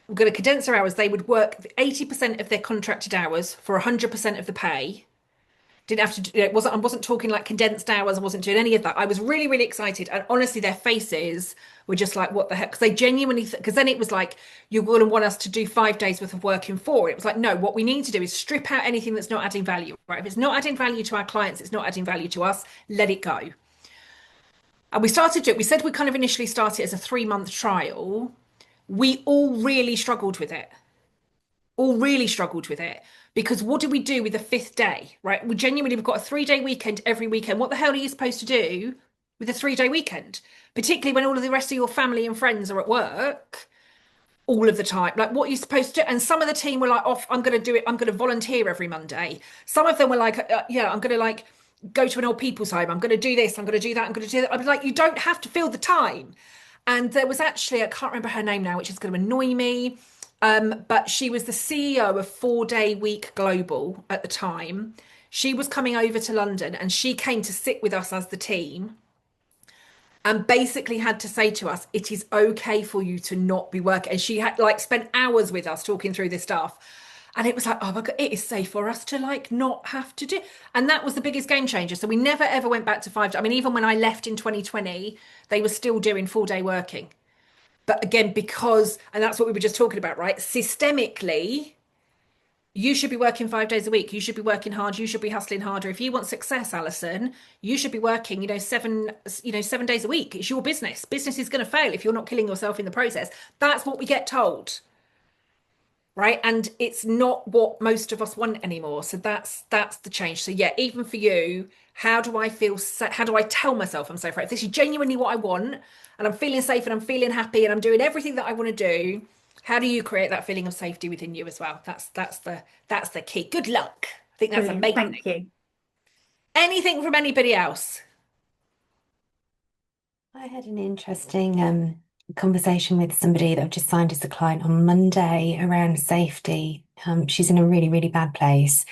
We're going to condense our hours. They would work 80% of their contracted hours for 100% of the pay. Didn't have to do it. I wasn't talking like condensed hours. I wasn't doing any of that. I was really, really excited. And honestly, their faces were just like, what the heck? Because they genuinely, because then it was like, you're going to want us to do 5 days worth of work in 4. It was like, no, what we need to do is strip out anything that's not adding value, right? If it's not adding value to our clients, it's not adding value to us, let it go. And we started to, we said we kind of initially started as a 3-month trial. We all really struggled with it because what do we do with the 5th day, right? We genuinely, we've got a 3-day weekend every weekend. What the hell are you supposed to do with a 3-day weekend, particularly when all of the rest of your family and friends are at work all of the time? Like, what are you supposed to do? And some of the team were like, off, I'm going to do it, I'm going to volunteer every Monday. Some of them were like, yeah, I'm going to like go to an old people's home, I'm going to do this, I'm going to do that, I'm going to do that. I was like, you don't have to fill the time. And there was actually, I can't remember her name now, which is going to annoy me. But she was the CEO of 4-day Week Global at the time. She was coming over to London and she came to sit with us as the team and basically had to say to us, it is okay for you to not be working. And she had like spent hours with us talking through this stuff. And it was like, oh my God, it is safe for us to like not have to do. And that was the biggest game changer. So we never ever went back to 5. I mean, even when I left in 2020, they were still doing 4-day working. But again, because, and that's what we were just talking about, right? Systemically, you should be working 5 days a week. You should be working hard. You should be hustling harder. If you want success, Alison, you should be working, 7 days a week. It's your business. Business is going to fail if you're not killing yourself in the process. That's what we get told, right? And it's not what most of us want anymore. So that's the change. So yeah, even for you, how do I feel? How do I tell myself I'm safe? Right? If this is genuinely what I want, and I'm feeling safe, and I'm feeling happy, and I'm doing everything that I want to do, how do you create that feeling of safety within you as well? That's the key. Good luck. I think that's Brilliant. amazing. Thank you. Anything from anybody else? I had an interesting conversation with somebody that I've just signed as a client on Monday around safety. She's in a really, really bad place.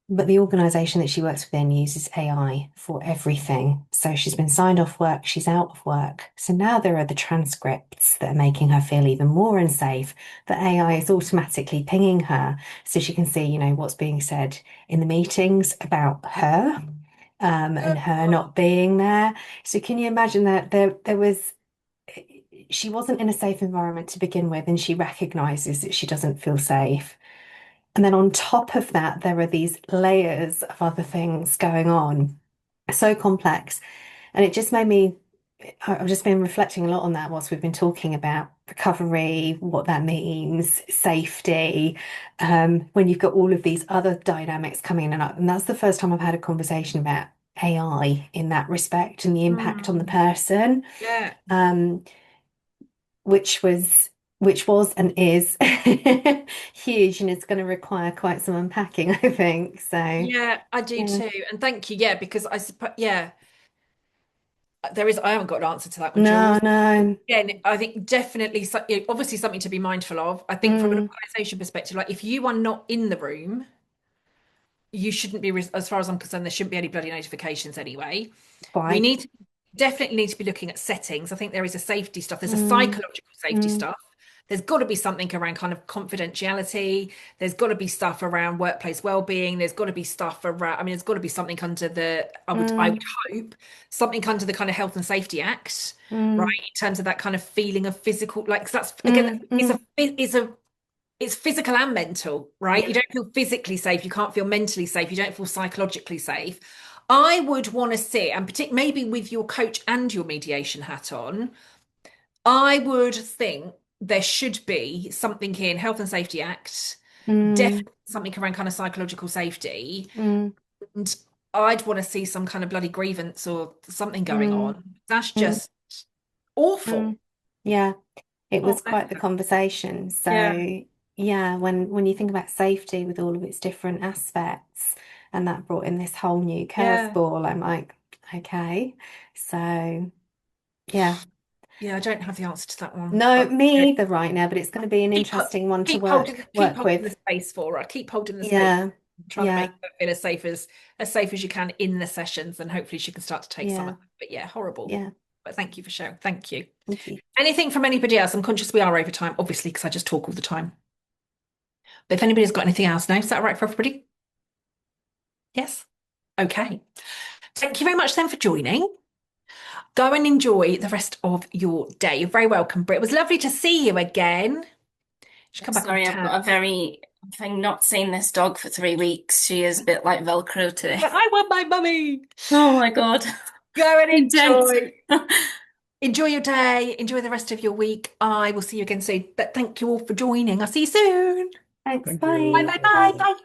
but the organisation that she works within uses AI for everything. So she's been signed off work, she's out of work. So now there are the transcripts that are making her feel even more unsafe. The AI is automatically pinging her so she can see, what's being said in the meetings about her, and her not being there. So can you imagine that there was she wasn't in a safe environment to begin with, and she recognizes that she doesn't feel safe. And then on top of that, there are these layers of other things going on, so complex. And it just made me, I've just been reflecting a lot on that whilst we've been talking about recovery, what that means, safety, when you've got all of these other dynamics coming in and up. And that's the first time I've had a conversation about AI in that respect and the impact on the person. Yeah. Which was and is huge, and it's going to require quite some unpacking, I think. So, Yeah, I do yeah. too. And thank you. Yeah, because I suppose, yeah, I haven't got an answer to that one, No, Jules. no. Again, I think definitely, obviously something to be mindful of. I think from an Mm, organization perspective, like if you are not in the room, you shouldn't be, as far as I'm concerned, there shouldn't be any bloody notifications anyway. We quite. need to definitely need to be looking at settings. I think there is a safety stuff. There's a Mm, psychological safety mm, stuff. There's got to be something around kind of confidentiality. There's got to be stuff around workplace well-being. There's got to be stuff around, I mean, there's got to be something under the, I would mm, hope, something under the kind of Health and Safety Act, right? mm, In terms of that kind of feeling of physical, like 'cause that's again, mm, mm. it's physical and mental, right? You Yeah. don't feel physically safe, you can't feel mentally safe, you don't feel psychologically safe. I would want to see, and maybe with your coach and your mediation hat on, I would think there should be something here in Health and Safety Act, Mm, definitely something around kind of psychological safety. mm, And I'd want to see some kind of bloody grievance or something going mm, on. That's mm, just awful. mm. Yeah, it Oh, was quite the conversation. yeah, So, yeah, when you think about safety with all of its different aspects, and that brought in this whole new yeah, curveball, I'm like, okay. So, yeah. yeah. I don't have the answer to that one, No, but me either right now, but it's going to be an keep interesting one to keep holding work the with. space for her. Keep holding the space, Yeah, trying to make yeah, her feel as safe as you can in the sessions, and hopefully she can start to take some of yeah, that. But yeah, horrible. yeah. But thank you for sharing. Thank you. Thank you. Anything from anybody else? I'm conscious we are over time, obviously, because I just talk all the time. But if anybody's got anything else now, is that all right for everybody? Yes. Okay. Thank you very much then for joining. Go and enjoy the rest of your day. You're very welcome, Britt. It was lovely to see you again. You should come back on Sorry, I've tab. got a very thing not seeing this dog for 3 weeks. She is a bit like Velcro today. I want my mummy. Oh my God. Go and Intense. enjoy your day. Enjoy the rest of your week. I will see you again soon. But thank you all for joining. I'll see you soon. Thanks. Thank Bye, Bye. you. bye, Bye bye, bye. bye.